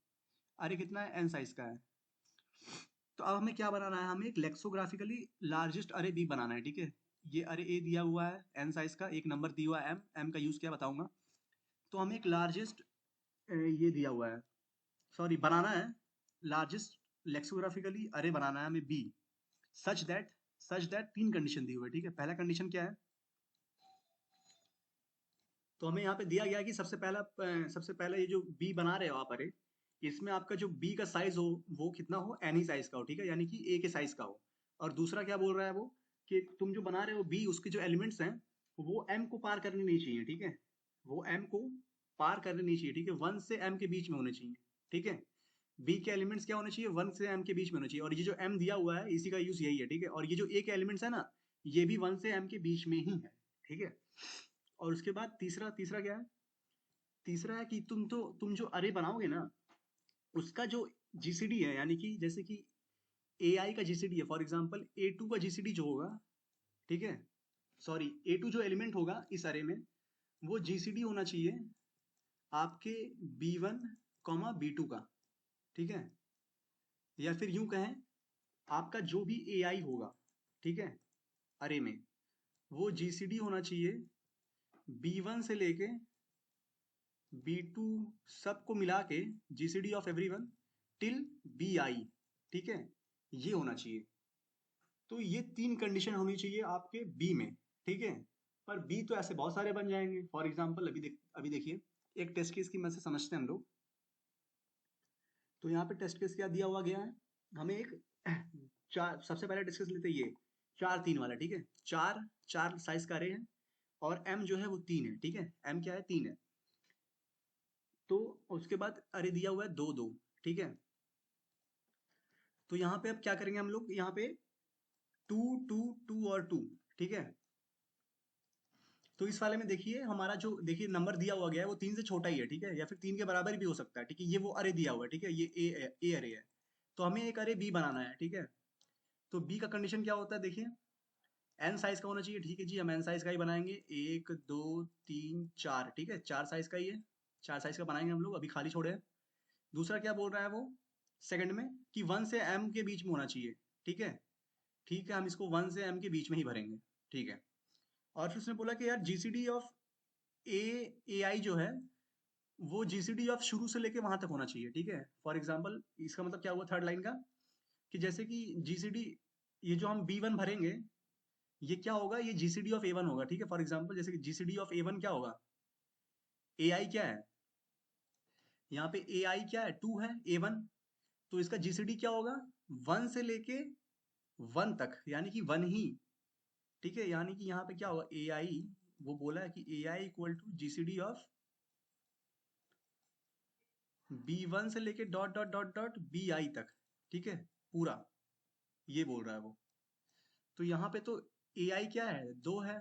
Speaker 1: अरे कितना है, n साइज का है। तो अब हमें क्या बनाना है, हमें एक लेक्सोग्राफिकली लार्जेस्ट अरे बी बनाना है, ठीक है। ये अरे ए दिया हुआ है n साइज का, एक नंबर दिया हुआ है m का यूज क्या बताऊंगा। तो हमें एक लार्जेस्ट ये दिया हुआ है, सॉरी बनाना है लार्जेस्ट लेक्सिकोग्राफिकली अरे बनाना है हमें बी सच दैट तीन कंडीशन दी हुई है, ठीक है। पहला कंडीशन क्या है, तो हमें यहाँ पे दिया गया है कि सबसे पहला ये जो बी बना रहे हो आप अरे, इसमें आपका जो बी का साइज हो वो कितना हो, एनी साइज का हो, ठीक है, यानी कि ए के साइज का हो। और दूसरा क्या बोल रहा है वो, कि तुम जो बना रहे हो बी, उसके जो एलिमेंट्स हैं वो एम को पार करने नहीं चाहिए, ठीक है, वो एम को पार करने नहीं चाहिए, ठीक है, वन से एम के बीच में होने चाहिए, ठीक है। बी के एलिमेंट्स क्या होने चाहिए, वन से एम के बीच में होने चाहिए, और ये जो एम दिया हुआ है इसी का यूज यही है, ठीक है। और ये जो ए के एलिमेंट्स है ना, ये भी वन से एम के बीच में ही है, ठीक है। और उसके बाद तीसरा तीसरा क्या है, तीसरा है कि तुम जो अरे बनाओगे ना, उसका जो जीसीडी है, यानी कि जैसे कि ए आई का जीसीडी है, फॉर एग्जाम्पल ए टू का जीसीडी जो होगा, ठीक है, सॉरी ए टू जो एलिमेंट होगा इस अरे में, वो जीसीडी होना चाहिए आपके b one comma B two का, ठीक है। या फिर यूं कहें, आपका जो भी ए आई होगा, ठीक है, अरे में, वो जीसीडी होना चाहिए बी वन से लेके बी टू सबको मिला के, GCD of everyone till b i, ठीक है, ये होना चाहिए। तो ये तीन कंडीशन होनी चाहिए आपके बी में, ठीक है। पर बी तो ऐसे बहुत सारे बन जाएंगे, फॉर एग्जाम्पल अभी देखिए, एक टेस्ट केस की मदद से समझते हैं हम लोग। तो यहाँ पे टेस्ट केस क्या दिया हुआ गया है, हमें एक चार, सबसे पहले टेस्ट केस लेते हैं ये 4 3 वाला, ठीक है। चार चार साइज का अरे है, और एम जो है वो 3 है, ठीक है, एम क्या है, 3 है। तो उसके बाद अरे दिया हुआ है 2 2, ठीक है। तो यहाँ पे अब क्या करेंगे हम लोग, यहाँ पे 2 2 2 और 2, ठीक है। तो इस वाले में देखिए, हमारा जो देखिए नंबर दिया हुआ गया है वो 3 से छोटा ही है, ठीक है, या फिर 3 के बराबर भी हो सकता है, ठीक है। ये वो अरे दिया हुआ है, ठीक है, ये ए अरे है। तो हमें एक अरे बी बनाना है, ठीक है। तो बी का कंडीशन क्या होता है, देखिए, एन साइज का होना चाहिए, ठीक है जी, हम एन साइज का ही बनाएंगे, 1 2 3 4, ठीक है, 4 साइज का ही है, 4 साइज का बनाएंगे हम लोग, अभी खाली छोड़े हैं। दूसरा क्या बोल रहा है वो सेकंड में, कि 1 से m के बीच में होना चाहिए, ठीक है, ठीक है, हम इसको 1 से m के बीच में ही भरेंगे, ठीक है। और फिर उसने बोला कि यार जीसीडी ऑफ ए ए आई जो है, वो जीसीडी ऑफ शुरू से लेके वहां तक होना चाहिए, ठीक है। फॉर एग्जाम्पल इसका मतलब क्या हुआ थर्ड लाइन का, कि जैसे कि जीसीडी, ये जो हम बी वन भरेंगे, ये क्या होगा, ये जीसीडी ऑफ ए वन होगा, ठीक है। फॉर एग्जाम्पल जैसे कि जीसीडी ऑफ ए वन क्या होगा, ए आई क्या है, यहाँ पे ए आई क्या है, 2 है, ए वन, तो इसका जीसीडी क्या होगा, 1 से लेके 1 तक, यानी कि 1 ही, ठीक है। यानी कि यहाँ पे क्या होगा, ए आई, वो बोला है कि A I equal to GCD of B one से लेके dot dot dot dot B I तक, ठीक है, पूरा, ये बोल रहा है वो। तो यहाँ पे तो ए आई क्या है, 2 है,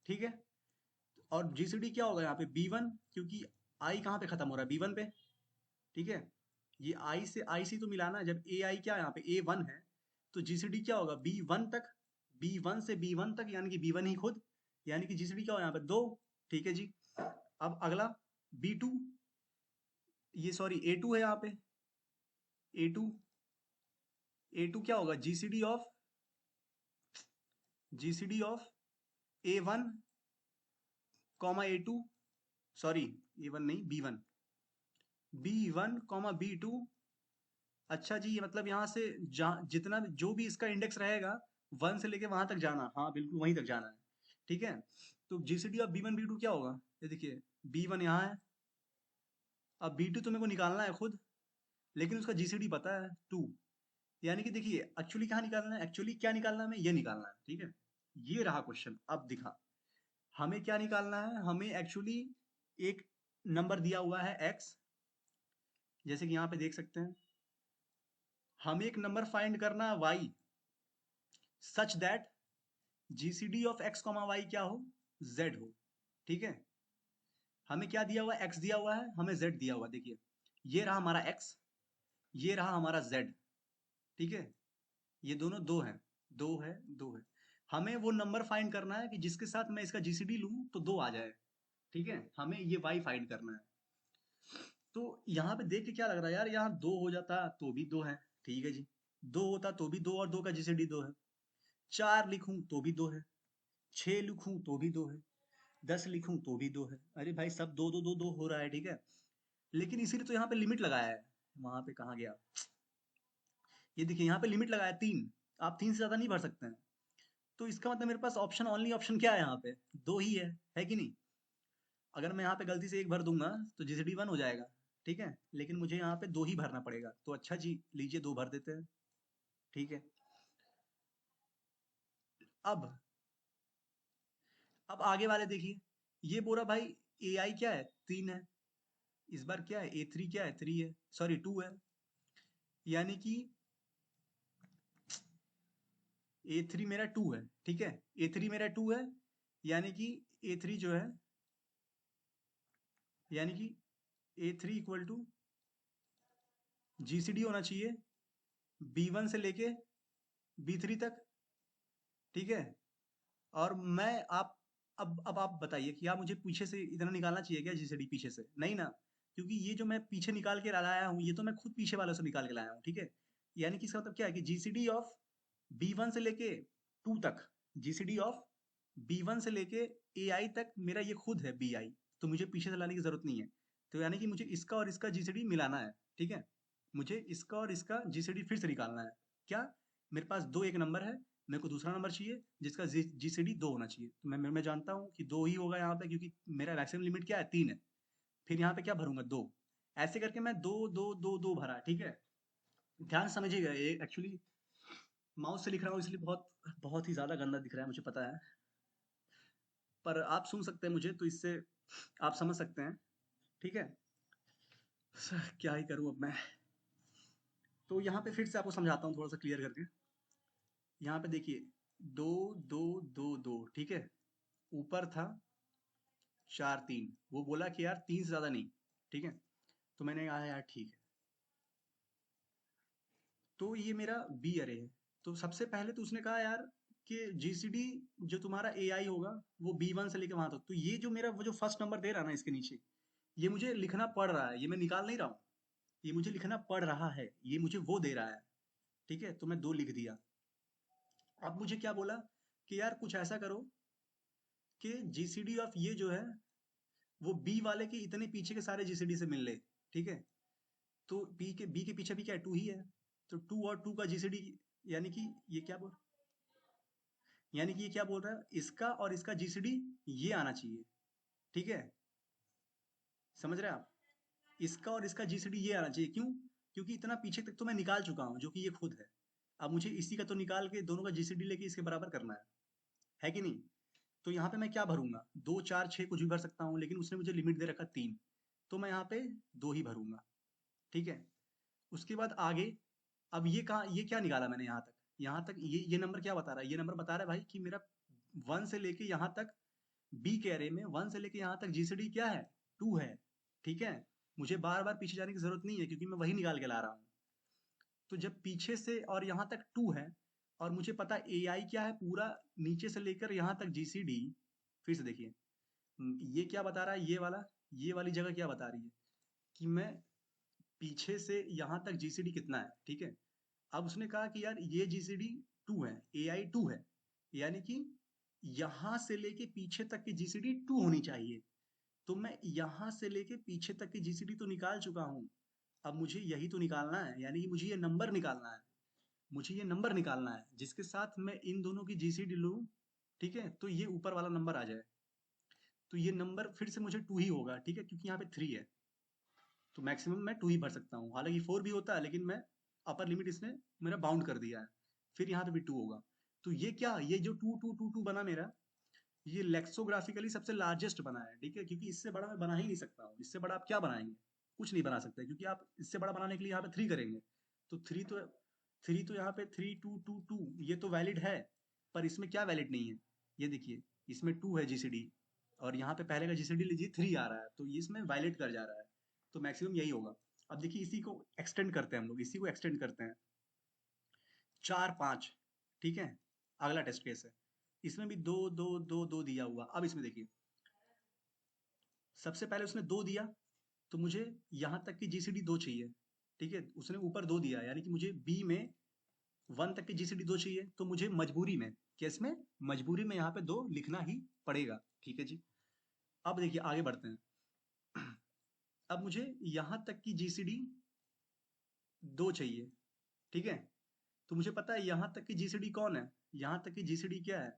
Speaker 1: ठीक है। और जीसीडी क्या होगा यहाँ पे, बी वन, क्योंकि आई कहाँ पे खत्म हो रहा है, बी वन पे, ठीक है। ये आई से आई सी तो मिलाना है, जब ए आई क्या है यहाँ पे ए वन है, तो जीसीडी क्या होगा, बी वन तक, बी वन से बी वन तक, यानी कि बी वन ही खुद, यानी कि जीसीडी क्या हो यहाँ पे 2, ठीक है जी। अब अगला बी टू, ये सॉरी ए टू है यहाँ पे, ए टू, ए टू क्या होगा, GCD of A one comma A two, sorry A one नहीं, B one, B one comma B two. अच्छा जी, ये मतलब यहाँ से जितना जो भी इसका इंडेक्स रहेगा, 1 से लेके वहां तक जाना, हाँ बिल्कुल वहीं तक जाना है, ठीक है। तो GCD of B one b two क्या होगा, ये देखिए, बी वन यहाँ है, अब बी टू तो मेरे को निकालना है खुद, लेकिन उसका जीसीडी पता है 2, यानी कि देखिए एक्चुअली कहाँ निकालना है, एक्चुअली क्या निकालना है, हमें ये निकालना है, ठीक है। ये रहा क्वेश्चन, अब दिखा, हमें क्या निकालना है, हमें एक्चुअली एक नंबर दिया हुआ है x, जैसे कि यहाँ पे देख सकते हैं, हमें एक नंबर फाइंड करना है y, such that GCD of x comma y क्या हो, z हो, ठीक है। हमें क्या दिया हुआ है, x दिया हुआ है, हमें z दिया हुआ है, देखिए, ये रहा हमारा x, ये रहा हमारा z, ठीक है। ये दोनों दो हैं, दो है, दो है। हमें वो नंबर फाइंड करना है कि जिसके साथ मैं इसका जीसीडी लूं तो 2 आ जाए, ठीक है। हमें ये y फाइंड करना है। तो यहाँ पे देख के क्या लग रहा है यार, यहाँ 2 हो जाता तो भी 2 है, ठीक है जी, 2 होता तो भी 2, और 2 का जीसीडी 2 है, 4 लिखूं तो भी 2 है, 6 लिखूं तो भी 2 है, 10 लिखूं तो भी 2 है, अरे भाई सब 2 2 2 2 हो रहा है, ठीक है। लेकिन इसीलिए तो यहाँ पे लिमिट लगाया है, वहां पे कहाँ गया,
Speaker 2: ये देखिए यहाँ पे लिमिट लगाया 3, आप 3 से ज़्यादा नहीं भर सकते हैं। तो इसका मतलब मेरे पास ऑप्शन, ओनली ऑप्शन क्या है यहाँ पे? 2 ही है कि नहीं? अगर मैं यहाँ पे गलती से 1 भर दूंगा तो जीसीडी 1 हो जाएगा, ठीक है? लेकिन मुझे यहाँ पे 2 ही भरना पड़ेगा, तो अच्छा जी, लीजिए 2 भर देते हैं, ठीक है? अब आगे वाले देखिए, ये बोला भाई ए आई क्या है? 3 है। इस बार क्या है? ए थ्री क्या है? 3 है, सॉरी 2 है। यानी कि ए थ्री मेरा 2 है, ठीक है? ए थ्री मेरा 2 है, यानी कि ए थ्री जो है, यानी कि A three equal to G C D होना चाहिए बी वन से लेके बी थ्री तक, ठीक है? और मैं आप अब आप बताइए कि आप मुझे पीछे से इतना निकालना चाहिए क्या जीसीडी पीछे से? नहीं ना, क्योंकि ये जो मैं पीछे निकाल के लाया हूँ ये तो मैं खुद पीछे वालों से निकाल के लाया हूँ, ठीक है? यानी कि इसका मतलब क्या है कि जीसीडी ऑफ बी वन से लेके टू तक, जीसीडी ऑफ बी वन से लेके ए आई तक मेरा ये खुद है बी आई, तो मुझे पीछे से लाने की जरूरत नहीं है। तो यानी कि मुझे इसका और इसका जीसीडी मिलाना है, ठीक है? मुझे इसका और इसका जीसीडी फिर से निकालना है। क्या? मेरे पास दो एक नंबर है, मेरे को दूसरा नंबर चाहिए जिसका जी सी डी 2 होना चाहिए। तो मैं जानता हूँ कि 2 ही होगा यहाँ पे, क्योंकि मेरा मैक्सिमम लिमिट क्या है? 3 है। फिर यहाँ पे क्या भरूंगा? 2। ऐसे करके मैं 2 2 2 2 भरा, ठीक है? ध्यान से समझिएगा, ये एक्चुअली माउस से लिख रहा हूँ इसलिए बहुत बहुत ही ज्यादा गंदा दिख रहा है, मुझे पता है, पर आप सुन सकते हैं मुझे, तो इससे आप समझ सकते हैं, ठीक है? क्या ही करूँ अब मैं। तो यहाँ पे फिर से आपको समझाता हूँ थोड़ा सा क्लियर करके। यहाँ पे देखिए, 2 2 2 2, ठीक है? ऊपर था 4 3, वो बोला कि यार 3 से ज्यादा नहीं, ठीक है? तो मैंने कहा यार ठीक है। तो ये मेरा बी अरे है। तो सबसे पहले तो उसने कहा यार कि जीसीडी जो तुम्हारा एआई होगा वो बी वन से लेके वहां तक, तो ये जो मेरा वो जो फर्स्ट नंबर दे रहा है ना इसके नीचे, ये मुझे लिखना पड़ रहा है, ये मैं निकाल नहीं रहा हूँ, ये मुझे लिखना पड़ रहा है, ये मुझे वो दे रहा है, ठीक है? तो मैं 2 लिख दिया। अब मुझे क्या बोला कि यार कुछ ऐसा करो कि जीसीडी ऑफ ये जो है वो बी वाले के इतने पीछे के सारे जीसीडी से मिल ले, ठीक है? तो बी के पीछे भी क्या है? 2 ही है। तो 2 और 2 का जीसीडी, यानी कि ये क्या बोल यानी कि ये क्या बोल रहा है? इसका और इसका जीसीडी ये आना चाहिए, ठीक है? समझ रहे हैं आप? इसका और इसका जीसीडी ये आना चाहिए, क्यों? क्योंकि इतना पीछे तक तो मैं निकाल चुका हूं जो कि ये खुद है। अब मुझे इसी का तो निकाल के दोनों का जीसीडी लेके इसके बराबर करना है कि नहीं? तो यहाँ पे मैं क्या भरूंगा? 2 4 6 कुछ भी भर सकता हूँ, लेकिन उसने मुझे लिमिट दे रखा 3, तो मैं यहाँ पे 2 ही भरूंगा, ठीक है? उसके बाद आगे, अब ये कहा, ये क्या निकाला मैंने यहाँ तक? यहाँ तक ये नंबर क्या बता रहा है? ये नंबर बता रहा है भाई कि मेरा 1 से लेके यहाँ तक, बी के अरे में 1 से लेके यहाँ तक जीसीडी क्या है? 2 है, ठीक है? मुझे बार बार पीछे जाने की जरूरत नहीं है, क्योंकि मैं वही निकाल के ला रहा हूँ। तो जब पीछे से और यहाँ तक 2 है, और मुझे पता ए आई क्या है पूरा, नीचे से लेकर यहाँ तक जीसीडी, फिर से देखिए, ये क्या बता रहा है? ये वाला, ये वाली जगह क्या बता रही है कि मैं पीछे से यहाँ तक जीसीडी कितना है, ठीक है? अब उसने कहा कि यार ये जीसीडी 2 है, ए आई 2 है, यानी कि यहां से लेके पीछे तक की जीसीडी 2 होनी चाहिए। तो मैं यहां से लेके पीछे तक की जीसीडी तो निकाल चुका हूं, अब मुझे यही तो निकालना है, यानी कि मुझे ये नंबर निकालना है, मुझे ये नंबर निकालना है जिसके साथ मैं इन दोनों की जीसीडी लूं, ठीक है? तो ये ऊपर वाला नंबर आ जाए। तो ये नंबर फिर से मुझे 2 ही होगा, ठीक है? क्योंकि यहाँ पे 3 है, तो मैक्सिमम मैं 2 ही भर सकता हूँ, हालांकि 4 भी होता है, लेकिन मैं अपर लिमिट इसने मेरा बाउंड कर दिया है। फिर यहाँ पे भी 2 होगा। तो ये क्या, ये जो 2 2 2 2 बना मेरा, ये लेक्सोग्राफिकली सबसे लार्जेस्ट बना है, ठीक है? क्योंकि इससे बड़ा मैं बना ही नहीं सकता हूँ। इससे बड़ा आप क्या बनाएंगे? कुछ नहीं बना सकते, क्योंकि आप इससे बड़ा बनाने के लिए यहाँ पे 3 करेंगे। तो 3 तो यहाँ पे 3 2 2 2 ये तो वैलिड है, पर इसमें क्या वैलिड नहीं है? ये देखिए, इसमें 2 है जीसीडी, और यहाँ पे पहले का जीसीडी लीजिए 3 आ रहा है, तो ये इसमें वैलिड कर जा रहा है। तो मैक्सिमम यही होगा। अब देखिए, इसी को एक्सटेंड करते हैं हम लोग, इसी को एक्सटेंड करते हैं 4 5, ठीक है? अगला टेस्ट केस है, इसमें भी 2 2 2 2 दिया हुआ। अब इसमें देखिए, सबसे पहले उसने 2 दिया, तो मुझे यहाँ तक की जीसीडी 2 चाहिए, ठीक है? उसने ऊपर 2 दिया, यानी कि मुझे बी में 1 तक की जीसीडी 2 चाहिए, तो मुझे मजबूरी में, केस में, मजबूरी में यहाँ पे 2 लिखना ही पड़ेगा, ठीक है जी? अब देखिए आगे बढ़ते हैं। अब मुझे यहाँ तक की जीसीडी 2 चाहिए, ठीक है? तो मुझे पता है यहाँ तक की जीसीडी कौन है, यहाँ तक की जीसीडी क्या है,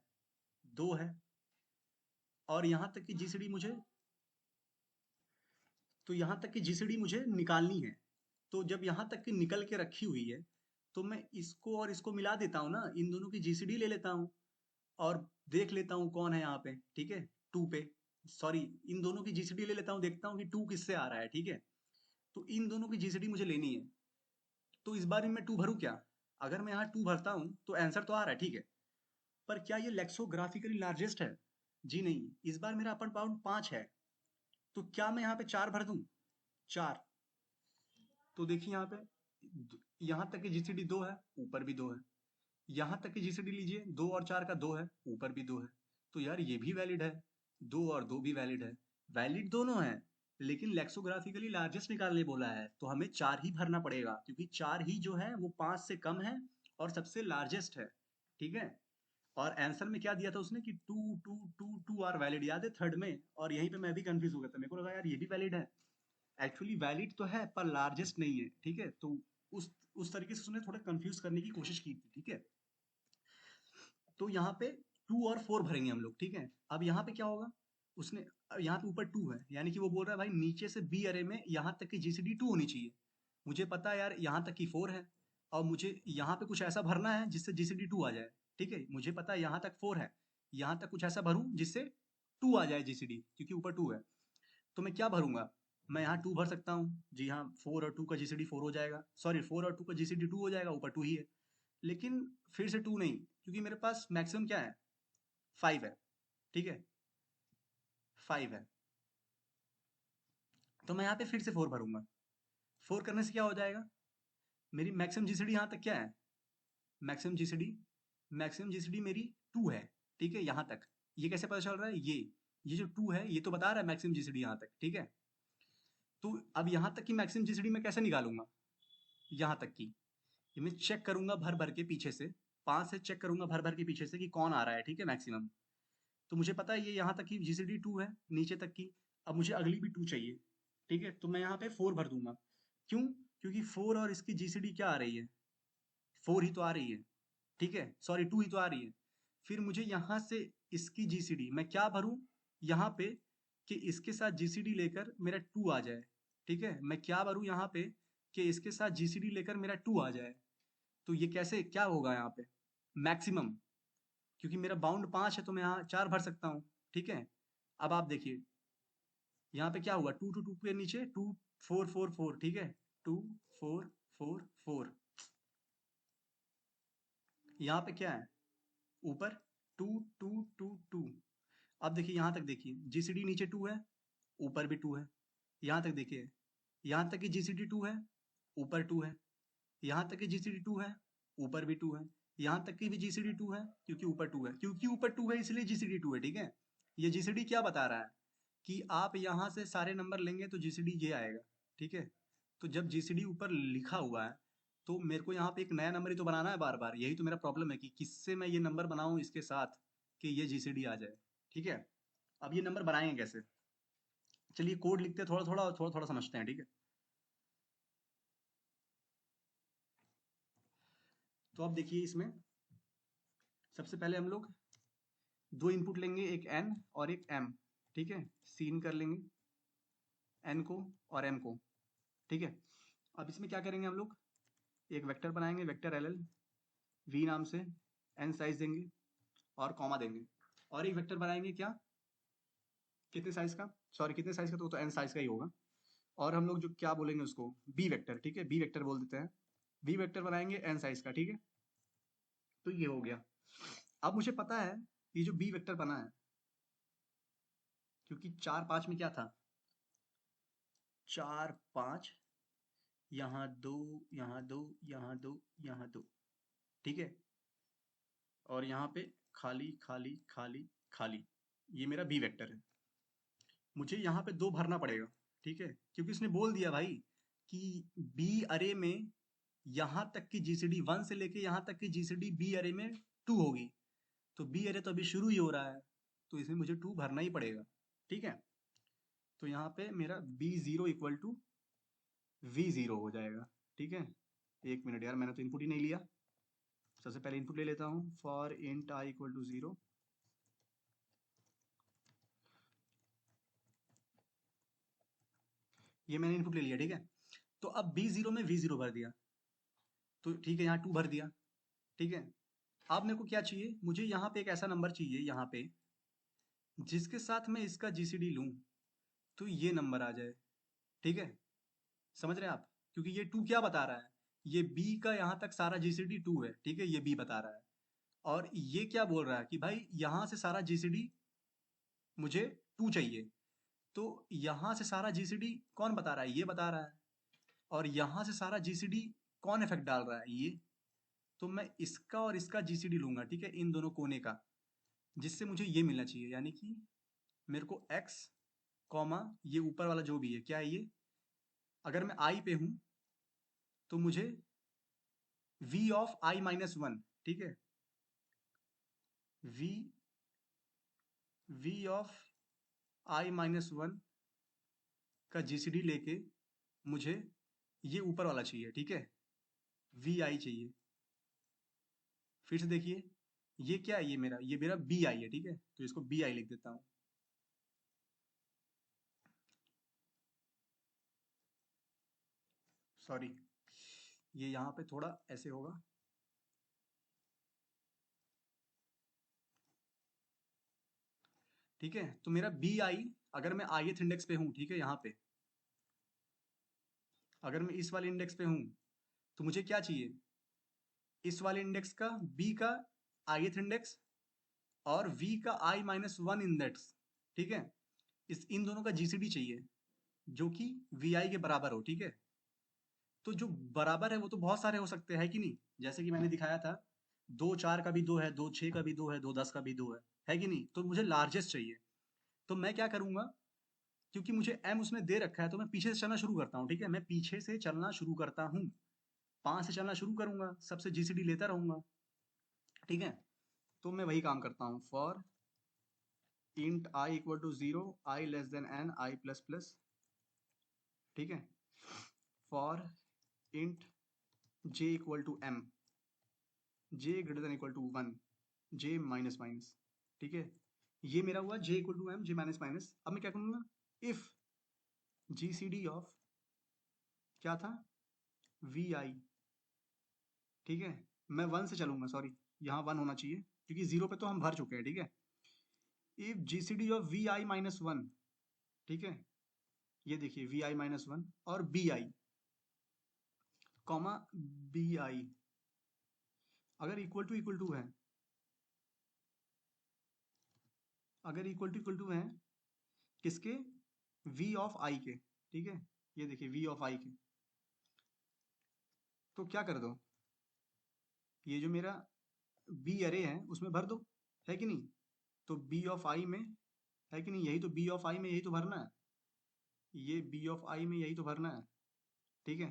Speaker 2: 2 है, और यहाँ तक की जीसीडी मुझे, तो यहाँ तक की जीसीडी मुझे निकालनी है। तो जब यहाँ तक की निकल के रखी हुई है, तो मैं इसको और इसको मिला देता हूँ ना, इन दोनों की जीसीडी ले लेता हूँ और देख लेता हूँ कौन है यहाँ पे, ठीक है, 2 पे, सॉरी, इन दोनों की जीसीडी ले लेता हूँ, देखता हूँ कि 2 किससे आ रहा है, ठीक है। तो इन दोनों की जीसीडी मुझे लेनी है। तो इस बार मैं 2 भरूँ क्या? अगर मैं यहाँ 2 भरता हूँ तो आंसर तो आ रहा है, ठीक है, पर क्या ये लेक्सोग्राफिकली लार्जेस्ट है? जी नहीं। इस बार मेरा अपर बाउंड 5 है, तो क्या मैं यहाँ पे 4 भर दूं? 4। तो देखिए यहाँ पे, यहाँ तक की जीसीडी 2 है, ऊपर भी 2 है। यहाँ तक की जीसीडी लीजिए, 2 और 4 का 2 है, ऊपर भी 2 है। तो यार ये भी वैलिड है, 2 और 2 भी वैलिड है, वैलिड दोनों है, लेकिन लेक्सोग्राफिकली लार्जेस्ट निकालने बोला है, तो हमें 4 ही भरना पड़ेगा, क्योंकि 4 ही जो है वो 5 से कम है और सबसे लार्जेस्ट है, ठीक है। और आंसर में क्या दिया था उसने कि 2 आर वैलिड, याद है थर्ड में, और यहीं पे मैं भी कंफ्यूज हो गया था, मेरे को लगा यार ये भी वैलिड है, एक्चुअली वैलिड तो है पर लार्जेस्ट नहीं है, ठीक है। तो उस तरीके से उसने थोड़ा कंफ्यूज करने की कोशिश की थी, ठीक है। तो यहाँ पे 2 और 4 भरेंगे हम लोग, ठीक है। अब यहाँ पे क्या होगा, उसने यहाँ पे ऊपर 2 है, यानी कि वो बोल रहा है भाई नीचे से बी अरे में यहाँ तक की जीसीडी 2 होनी चाहिए। मुझे पता है यार यहाँ तक की 4 है, और मुझे यहाँ पे कुछ ऐसा भरना है जिससे जीसीडी 2 आ जाए, ठीक है। मुझे पता है यहाँ तक 4 है, यहाँ तक कुछ ऐसा भरूं जिससे 2 आ जाए जीसीडी, क्योंकि ऊपर 2 है। तो मैं क्या भरूंगा, मैं यहाँ 2 भर सकता हूँ, जी हाँ, 4 और 2 का जीसीडी 4 हो जाएगा, सॉरी 4 और 2 का जीसीडी 2 हो जाएगा, ऊपर 2 ही है। लेकिन फिर से 2 नहीं, क्योंकि मेरे पास मैक्सिमम क्या है, 5 है, ठीक है, 5 है। तो मैं यहाँ पे फिर से 4 भरूंगा, 4 करने से क्या हो जाएगा, मेरी मैक्सिमम जीसीडी यहाँ तक क्या है, मैक्सिमम जीसीडी, मैक्सिमम जीसीडी मेरी 2 है, ठीक है, यहाँ तक। ये कैसे पता चल रहा है, ये जो 2 है ये तो बता रहा है मैक्सिमम जीसीडी यहाँ तक, ठीक है। तो अब यहाँ तक की मैक्सिमम जीसीडी मैं कैसे निकालूंगा, यहाँ तक की ये मैं चेक करूंगा भर भर के पीछे से, 5 से चेक करूंगा भर भर के पीछे से कि कौन आ रहा है, ठीक है, मैक्सिमम। तो मुझे पता है ये यहाँ तक की जीसीडी 2 है, नीचे तक की। अब मुझे अगली भी 2 चाहिए, ठीक है, तो मैं यहाँ पे 4 भर दूंगा। क्यों? क्योंकि 4 और इसकी जीसीडी क्या आ रही है, 4 ही तो आ रही है, ठीक है, सॉरी 2 ही तो आ रही है। फिर मुझे यहाँ से इसकी जीसीडी मैं क्या भरूं, यहाँ पे, कि इसके साथ जीसीडी लेकर मेरा 2 आ जाए, ठीक है। मैं क्या भरूं यहाँ पे, कि इसके साथ जीसीडी लेकर मेरा 2 आ जाए। तो ये कैसे क्या होगा यहाँ पे, मैक्सिमम, क्योंकि मेरा बाउंड 5 है तो मैं यहाँ 4 भर सकता हूँ, ठीक है। अब आप देखिए यहाँ पे क्या हुआ, 2 के नीचे 2, 4 4 4, ठीक है, 2 4 4 4। यहाँ पे क्या है, ऊपर 2 2 2 2। अब देखिए यहाँ तक, देखिए जीसीडी नीचे 2 है, ऊपर भी 2 है। यहाँ तक देखिए, यहाँ तक की जीसीडी 2 है, ऊपर 2 है। यहाँ तक की जीसीडी 2 है, ऊपर भी 2 है। यहाँ तक की भी जीसीडी 2 है, क्योंकि ऊपर 2 है, क्योंकि ऊपर 2 है इसलिए जीसीडी 2 है, ठीक है। ये जीसीडी क्या बता रहा है कि आप यहाँ से सारे नंबर लेंगे तो जीसीडी ये आएगा, ठीक है। तो जब जीसीडी ऊपर लिखा हुआ है तो मेरे को यहाँ पे एक नया नंबर ही तो बनाना है बार बार, यही तो मेरा प्रॉब्लम है कि किससे मैं ये नंबर बनाऊं इसके साथ कि ये जीसीडी आ जाए, ठीक है। अब ये नंबर बनाएंगे कैसे, चलिए कोड लिखते हैं, थोड़ा थोड़ा और थोड़ा थोड़ा समझते हैं, ठीक है। तो अब देखिए इसमें सबसे पहले हम लोग 2 इनपुट लेंगे, एक एन और एक एम, ठीक है, सीन कर लेंगे एन को और एम को, ठीक है। अब इसमें क्या करेंगे हम लोग, एक वेक्टर बनाएंगे, वेक्टर एल एल वी नाम से, एन साइज देंगे और कॉमा देंगे, और एक वेक्टर बनाएंगे क्या, कितने साइज का, सॉरी कितने साइज का, तो एन साइज का ही होगा। और हम लोग जो क्या बोलेंगे उसको, बी वेक्टर, ठीक है, बी वेक्टर बोल देते हैं, बी वेक्टर बनाएंगे एन साइज का, ठीक है। तो ये हो गया। अब मुझे पता है ये जो बी वेक्टर बना है, क्योंकि 4 5 में क्या था, 4 5, यहाँ 2, यहाँ 2, यहाँ 2, यहाँ 2, ठीक है, और यहाँ पे खाली खाली खाली खाली, ये मेरा बी वेक्टर है। मुझे यहाँ पे 2 भरना पड़ेगा, ठीक है, क्योंकि उसने बोल दिया भाई कि बी अरे में यहाँ तक की जीसीडी 1 से लेके यहाँ तक की जीसीडी बी अरे में 2 होगी। तो बी अरे तो अभी शुरू ही हो रहा है, तो इसमें मुझे 2 भरना ही पड़ेगा, ठीक है। तो यहाँ पे मेरा B0 इक्वल टू V0 हो जाएगा, ठीक है। एक मिनट यार, मैंने तो इनपुट ही नहीं लिया, सबसे पहले इनपुट ले लेता हूँ, for int I equal to 0, ये मैंने इनपुट ले लिया, ठीक है। तो अब B0 में V0 भर दिया, तो ठीक है, यहाँ 2 भर दिया, ठीक है। अब मेरे को क्या चाहिए, मुझे यहाँ पे एक ऐसा नंबर चाहिए यहाँ पे जिसके साथ मैं इसका GCD लूँ तो ये नंबर आ जाए, ठीक है। समझ रहे हैं आप, क्योंकि ये 2 क्या बता रहा है, ये B का यहाँ तक सारा GCD 2 है, ठीक है, ये B बता रहा है। और ये क्या बोल रहा है कि भाई यहाँ से सारा GCD मुझे 2 चाहिए, तो यहाँ से सारा GCD कौन बता रहा है, ये बता रहा है। और यहाँ से सारा GCD कौन इफेक्ट डाल रहा है, ये। तो मैं इसका और इसका GCD लूंगा, ठीक है, इन दोनों कोने का, जिससे मुझे ये मिलना चाहिए, यानी कि मेरे को x कॉमा ये ऊपर वाला जो भी है, क्या है ये, अगर मैं i पे हूं तो मुझे v ऑफ i माइनस 1, ठीक है, v ऑफ i माइनस 1 का GCD लेके मुझे ये ऊपर वाला चाहिए, ठीक है, vi चाहिए। फिर से देखिए, ये क्या है, ये मेरा bi है, ठीक है, तो इसको bi लिख देता हूं। सॉरी, ये यहाँ पे थोड़ा ऐसे होगा, ठीक है। तो मेरा bi, अगर मैं ith इंडेक्स पे हूँ, ठीक है, यहाँ पे अगर मैं इस वाले इंडेक्स पे हूँ तो मुझे क्या चाहिए, इस वाले इंडेक्स का b का ith इंडेक्स और v का i माइनस 1 इंडेक्स, ठीक है, इन दोनों का GCD चाहिए जो कि vi के बराबर हो, ठीक है। तो जो बराबर है वो तो बहुत सारे हो सकते हैं कि नहीं, जैसे कि मैंने दिखाया था, 2 4 का भी 2 है, 2 6 का भी 2 है, 2 10 का भी 2 है कि नहीं। तो मुझे लार्जेस्ट चाहिए, तो मैं क्या करूंगा, क्योंकि मुझे m उसने दे रखा है, तो मैं पीछे से चलना शुरू करता हूँ, ठीक है, मैं पीछे से चलना शुरू करता हूँ, 5 से चलना शुरू करूंगा, सबसे GCD लेता रहूंगा, ठीक है। तो मैं वही काम करता हूँ, for int i equal to 0, i less than n, i plus plus, ठीक है, for int j equal to m, j greater than equal to 1, j minus minus, ठीक है। ये मेरा हुआ j equal to m, j minus minus. अब मैं क्या करूंगा, इफ GCD ऑफ क्या था, vi, ठीक है, मैं 1 से चलूंगा, सॉरी यहाँ 1 होना चाहिए क्योंकि 0 पे तो हम भर चुके हैं, ठीक है। If GCD of vi minus 1, ठीक है, ये देखिए vi माइनस 1 और bi कॉमा bi अगर इक्वल टू है, अगर इक्वल टू है किसके, v ऑफ i के, ठीक है, ये देखिए v ऑफ i के, तो क्या कर दो, ये जो मेरा b अरे है उसमें भर दो, है कि नहीं। तो b ऑफ i में, है कि नहीं, यही तो b ऑफ i में यही तो भरना है, ये b ऑफ i में यही तो भरना है, ठीक है।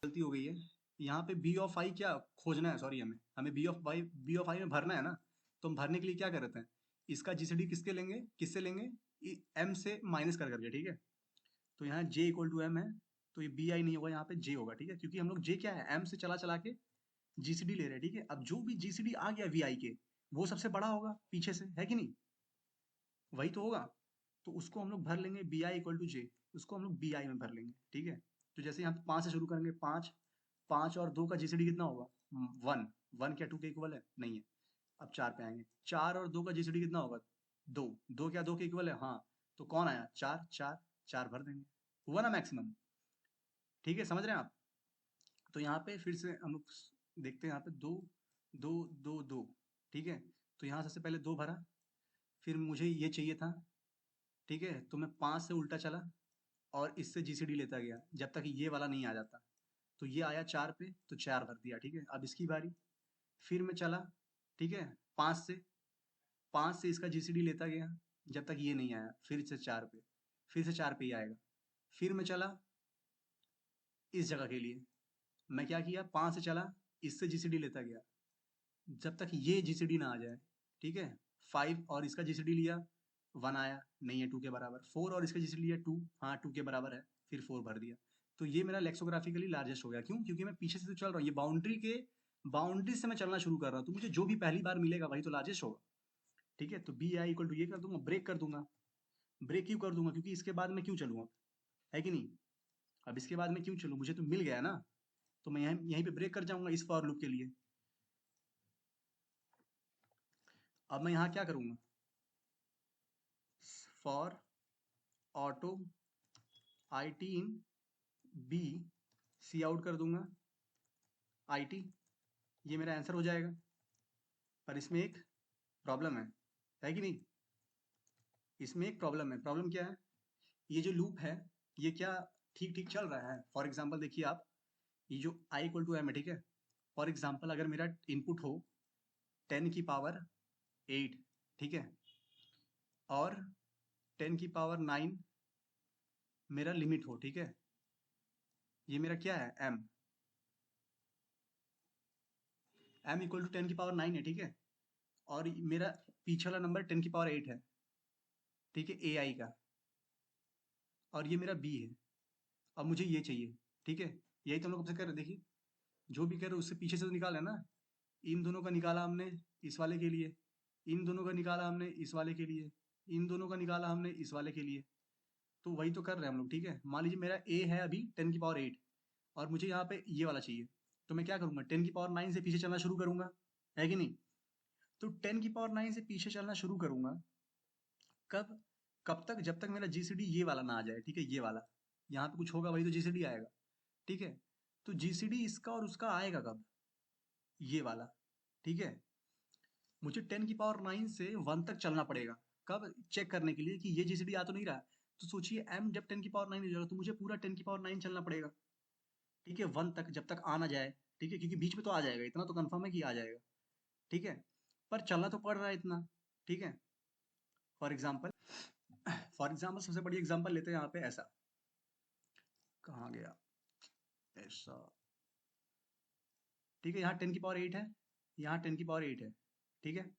Speaker 2: गलती हो गई है, यहाँ पे b ऑफ i क्या खोजना है, सॉरी, हमें हमें b ऑफ i में भरना है ना। तो हम भरने के लिए क्या करते हैं, इसका GCD किसके लेंगे, किससे लेंगे, m से माइनस कर करके, ठीक है। तो यहाँ j इक्वल टू m है, तो ये bi नहीं होगा, यहाँ पे j होगा, ठीक है, क्योंकि हम लोग j क्या है, m से चला चला के GCD ले रहे हैं, ठीक है। अब जो भी GCD आ गया vi के, वो सबसे बड़ा होगा पीछे से, है कि नहीं, वही तो होगा। तो उसको हम लोग भर लेंगे bi इक्वल टू j, उसको हम लोग bi में भर लेंगे, ठीक है। तो जैसे यहाँ 5 से शुरू करेंगे, 5 5 और 2 का GCD कितना होगा, 1, 1 क्या 2 के इक्वल है, नहीं है। अब 4 पे आएंगे, 4 और 2 का GCD कितना होगा, 2, 2 क्या 2 के इक्वल है, हाँ। तो कौन आया, 4 4 4 भर देंगे, हुआ ना मैक्सिमम, ठीक है, समझ रहे हैं आप। तो यहाँ पे फिर से हम लोग देखते हैं, यहाँ पे 2 2 2 2, ठीक है। तो यहाँ सबसे पहले 2 भरा, फिर मुझे ये चाहिए था, ठीक है, तो मैं 5 से उल्टा चला और इससे GCD लेता गया जब तक ये वाला नहीं आ जाता। तो ये आया 4 पे, तो 4 भर दिया, ठीक है। अब इसकी बारी, फिर मैं चला, ठीक है, 5 से, 5 से इसका GCD लेता गया जब तक ये नहीं आया, फिर से 4 पे, फिर से 4 पे ही आएगा। फिर मैं चला इस जगह के लिए, मैं क्या किया, 5 से चला, इससे GCD लेता गया जब तक ये GCD ना आ जाए, ठीक है। 5 और इसका GCD लिया, 1 आया, नहीं है 2 के बराबर। 4 और इसका GCD लिया 2, हाँ 2 के बराबर है, फिर 4 भर दिया। तो ये मेरा लेक्सोग्राफिकली लार्जेस्ट हो गया। क्यों? क्योंकि मैं पीछे से तो चल रहा हूँ, ये बाउंड्री से मैं चलना शुरू कर रहा हूँ, तो मुझे जो भी पहली बार मिलेगा वही तो लार्जेस्ट होगा। ठीक है, तो बी आई इक्वल टू ये कर दूंगा, ब्रेक कर दूंगा। ब्रेक क्यों कर दूंगा? क्योंकि इसके बाद मैं क्यों चलूँ अब, है कि नहीं? अब इसके बाद मैं क्यों चलूँ, मुझे तो मिल गया ना, तो मैं यहीं पे ब्रेक कर जाऊंगा इस फॉर लूप के लिए। अब मैं यहाँ क्या करूंगा, for auto I T in B C out कर दूंगा आई टी, ये मेरा आंसर हो जाएगा। पर इसमें एक प्रॉब्लम है कि नहीं? इसमें एक प्रॉब्लम है। प्रॉब्लम क्या है? ये जो लूप है ये क्या ठीक ठीक चल रहा है? फॉर एग्जाम्पल देखिए आप, ये जो आई इक्वल टू एम है, ठीक है। फॉर एग्जाम्पल अगर मेरा इनपुट हो 10⁸, ठीक है, और 10⁹ मेरा लिमिट हो, ठीक है। ये मेरा क्या है? एम इक्वल टू 10⁹ है, ठीक है। और मेरा पीछे वाला नंबर 10⁸ है, ठीक है, ए आई का, और ये मेरा बी है। अब मुझे ये चाहिए, ठीक है। यही तो हम लोग कब से कर रहे हैं, देखिए जो भी कर रहे हैं उससे पीछे से तो निकाला है ना। इन दोनों का निकाला हमने इस वाले के लिए, इन दोनों का निकाला हमने इस वाले के लिए, इन दोनों का निकाला हमने इस वाले के लिए। तो वही तो कर रहे हैं हम लोग, ठीक है। मान लीजिए मेरा ए है अभी 10⁸, और मुझे यहाँ पे ये वाला चाहिए, तो मैं क्या करूँगा, 10⁹ से पीछे चलना शुरू करूँगा, है कि नहीं? तो 10⁹ से पीछे चलना शुरू करूँगा कब? कब तक? जब तक मेरा जीसीडी ये वाला ना आ जाए, ठीक है, ये वाला। यहाँ पे कुछ होगा वही तो जीसीडी आएगा, ठीक है। तो जीसीडी इसका और उसका आएगा कब? ये वाला, ठीक है। मुझे 10⁹ से 1 तक चलना पड़ेगा, कब? चेक करने के लिए कि ये जीसीडी आ तो नहीं रहा। तो सोचिए m जब 10⁹ हो जाएगा तो मुझे पूरा 10⁹ चलना पड़ेगा, ठीक है, 1 तक, जब तक आ ना जाए, ठीक है, क्योंकि बीच में तो आ जाएगा, इतना तो कंफर्म है कि आ जाएगा, ठीक है। पर चलना तो पड़ रहा है इतना, ठीक है। फॉर एग्जाम्पल सबसे बड़ी एग्जाम्पल लेते हैं यहाँ पे, ऐसा कहाँ गया, ऐसा, ठीक है। यहाँ 10⁸ है, यहाँ 10⁸ है, ठीक है।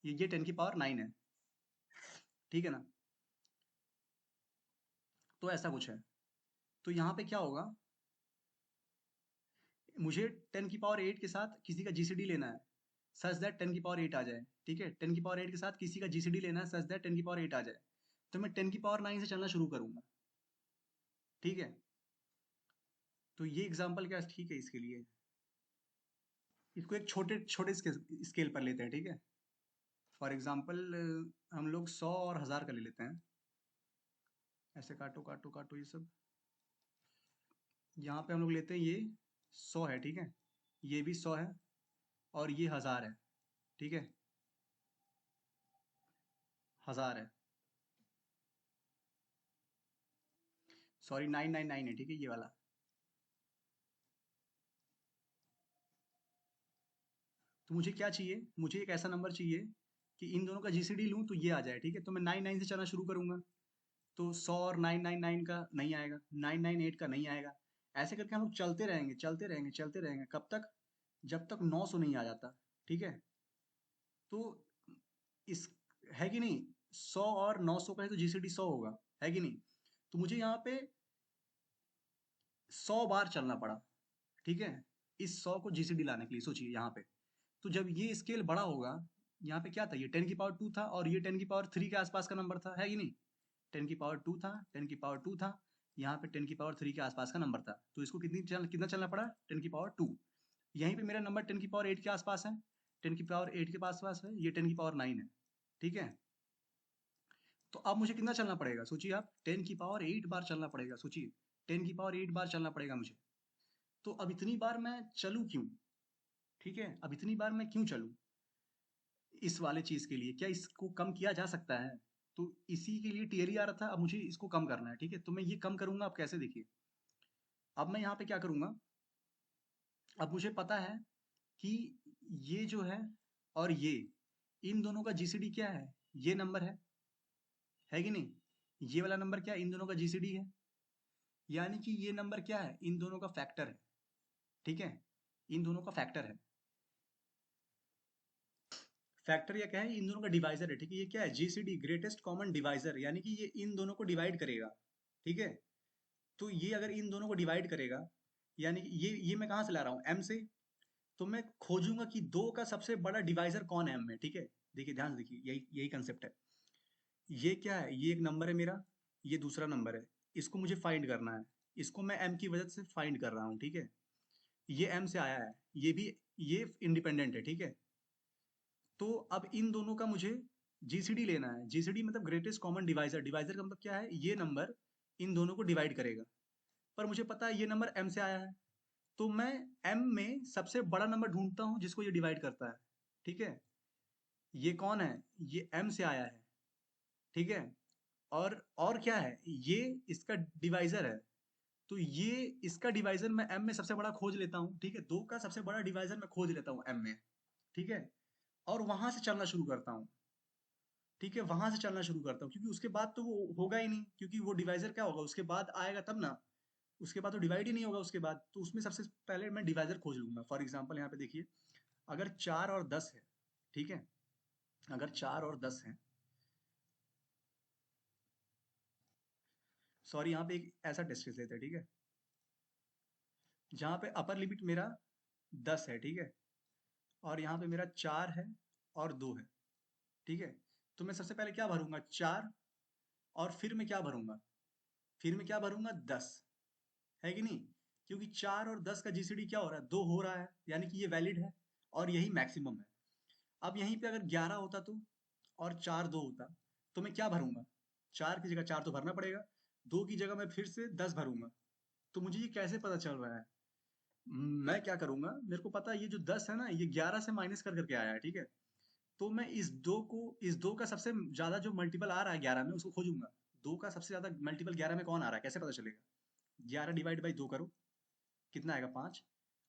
Speaker 2: ये 10⁹ है, ठीक है ना। तो ऐसा कुछ है, तो यहाँ पे क्या होगा, मुझे 10⁸ के साथ किसी का जीसीडी लेना है सच दैट 10⁸ आ जाए, ठीक है। 10⁸ के साथ किसी का जीसीडी लेना है सच दैट 10⁸ आ जाए। तो मैं 10⁹ से चलना शुरू करूंगा, ठीक है। तो ये एग्जाम्पल क्या ठीक है इसके लिए। इसको एक छोटे छोटे स्केल पर लेते हैं, ठीक है। फॉर एग्जाम्पल हम लोग 100 और 1000 का ले लेते हैं। ऐसे काटो काटो काटो ये सब। यहाँ पे हम लोग लेते हैं ये 100 है, ठीक है, ये भी 100 है, और ये 1000 है, ठीक है, 1000 है, सॉरी 999 है, ठीक है, ये वाला। तो मुझे क्या चाहिए, मुझे एक ऐसा नंबर चाहिए कि इन दोनों का जीसीडी लूँ तो ये आ जाए, ठीक है। तो मैं 99 से चलना शुरू करूंगा, तो 100 और 999 का नहीं आएगा, 998 का नहीं आएगा। ऐसे करके हम लोग चलते रहेंगे चलते रहेंगे चलते रहेंगे, कब तक? जब तक 900 नहीं आ जाता, ठीक है। तो इस, है कि नहीं, 100 और 900 का है तो जीसीडी 100 होगा, है कि नहीं? तो मुझे यहाँ पे 100 बार चलना पड़ा, ठीक है, इस 100 को जीसीडी लाने के लिए। सोचिए यहाँ पे, तो जब ये स्केल बड़ा होगा, यहाँ पे क्या था, ये 10⁻2 था, और ये 10⁻3 के आसपास का नंबर था, है कि नहीं? 10⁻2 था, 10⁻2 था, यहाँ पे 10⁻3 के आसपास का नंबर था। तो इसको कितना चलना पड़ा? 10⁻2। यहीं पे मेरा नंबर 10⁸ के आसपास है, 10⁸ के पास है, ये 10⁹ है, ठीक है। तो अब मुझे कितना चलना पड़ेगा, सोचिए आप, 10⁸ बार चलना पड़ेगा, सोचिए 10⁸ बार चलना पड़ेगा मुझे। तो अब इतनी बार मैं चलूँ क्यों, ठीक है, अब इतनी बार मैं क्यों चलूँ इस वाले चीज के लिए? क्या इसको कम किया जा सकता है? तो इसी के लिए टीएलई आ रहा था, अब मुझे इसको कम करना है, ठीक है। तो मैं ये कम करूंगा, अब कैसे, देखिए। अब मैं यहाँ पे क्या करूंगा, अब मुझे पता है कि ये जो है और ये, इन दोनों का जीसीडी क्या है, ये नंबर है कि नहीं? ये वाला नंबर क्या है, इन दोनों का जीसीडी है, यानी कि ये नंबर क्या है, इन दोनों का फैक्टर है, ठीक है, इन दोनों का फैक्टर है। फैक्टर या क्या है, इन दोनों का डिवाइजर है, ठीक है। ये क्या है, जीसीडी, ग्रेटेस्ट कॉमन डिवाइजर, यानी कि ये इन दोनों को डिवाइड करेगा, ठीक है। तो ये अगर इन दोनों को डिवाइड करेगा, यानी कि ये मैं कहाँ से ला रहा हूँ, m से, तो मैं खोजूंगा कि 2 का सबसे बड़ा डिवाइजर कौन है m में, ठीक है। देखिए ध्यान से देखिए, यही यही कंसेप्ट है। ये क्या है, ये एक नंबर है मेरा, ये दूसरा नंबर है, इसको मुझे फाइंड करना है, इसको मैं m की वजह से फाइंड कर रहा हूँ, ठीक है। ये m से आया है, ये भी, ये इंडिपेंडेंट है, ठीक है। तो अब इन दोनों का मुझे जीसीडी लेना है। जीसीडी मतलब ग्रेटेस्ट कॉमन डिवाइजर। डिवाइजर का मतलब क्या है, ये नंबर इन दोनों को डिवाइड करेगा। पर मुझे पता है ये नंबर m से आया है, तो मैं m में सबसे बड़ा नंबर ढूंढता हूँ जिसको ये डिवाइड करता है, ठीक है। ये कौन है, ये m से आया है, ठीक है। और क्या है, ये इसका डिवाइजर है, तो ये इसका डिवाइजर मैं m में सबसे बड़ा खोज लेता हूँ, ठीक है। 2 का सबसे बड़ा डिवाइजर मैं खोज लेता हूँ m में, ठीक है। और वहां से चलना शुरू करता हूँ, ठीक है, वहां से चलना शुरू करता हूँ, क्योंकि उसके बाद तो वो होगा ही नहीं, क्योंकि वो डिवाइजर क्या होगा, उसके बाद आएगा तब ना, उसके बाद तो डिवाइड ही नहीं होगा उसके बाद, तो उसमें सबसे पहले मैं डिवाइजर खोज लूंगा। फॉर एग्जाम्पल यहाँ पे देखिए, अगर 4 और 10 है, ठीक है, अगर 4 और 10 है, सॉरी यहाँ पे एक ऐसा टेस्ट केस लेते हैं, ठीक है, जहाँ पे अपर लिमिट मेरा 10 है, ठीक है, और यहाँ पे मेरा 4 है और 2 है, ठीक है। तो मैं सबसे पहले क्या भरूंगा, 4, और फिर मैं क्या भरूंगा, फिर मैं क्या भरूंगा, 10, है कि नहीं। क्योंकि 4 और 10 का जीसीडी क्या हो रहा है, 2 हो रहा है, यानी कि ये वैलिड है और यही मैक्सिमम है। अब यहीं पे अगर 11 होता तो, और 4 2 होता, तो मैं क्या भरूंगा, 4 की जगह 4 तो भरना पड़ेगा, 2 की जगह मैं फिर से 10 भरूंगा। तो मुझे ये कैसे पता चल रहा है, मैं क्या करूंगा, मेरे को पता है ये जो 10 है ना, ये 11 से माइनस कर करके आया है, ठीक है। तो मैं इस दो का सबसे ज्यादा जो मल्टीपल आ रहा है 11 में, उसको खोजूंगा। 2 का सबसे ज्यादा मल्टीपल 11 में कौन आ रहा है, कैसे पता चलेगा, 11 डिवाइड बाई 2 करो, कितना आएगा, 5।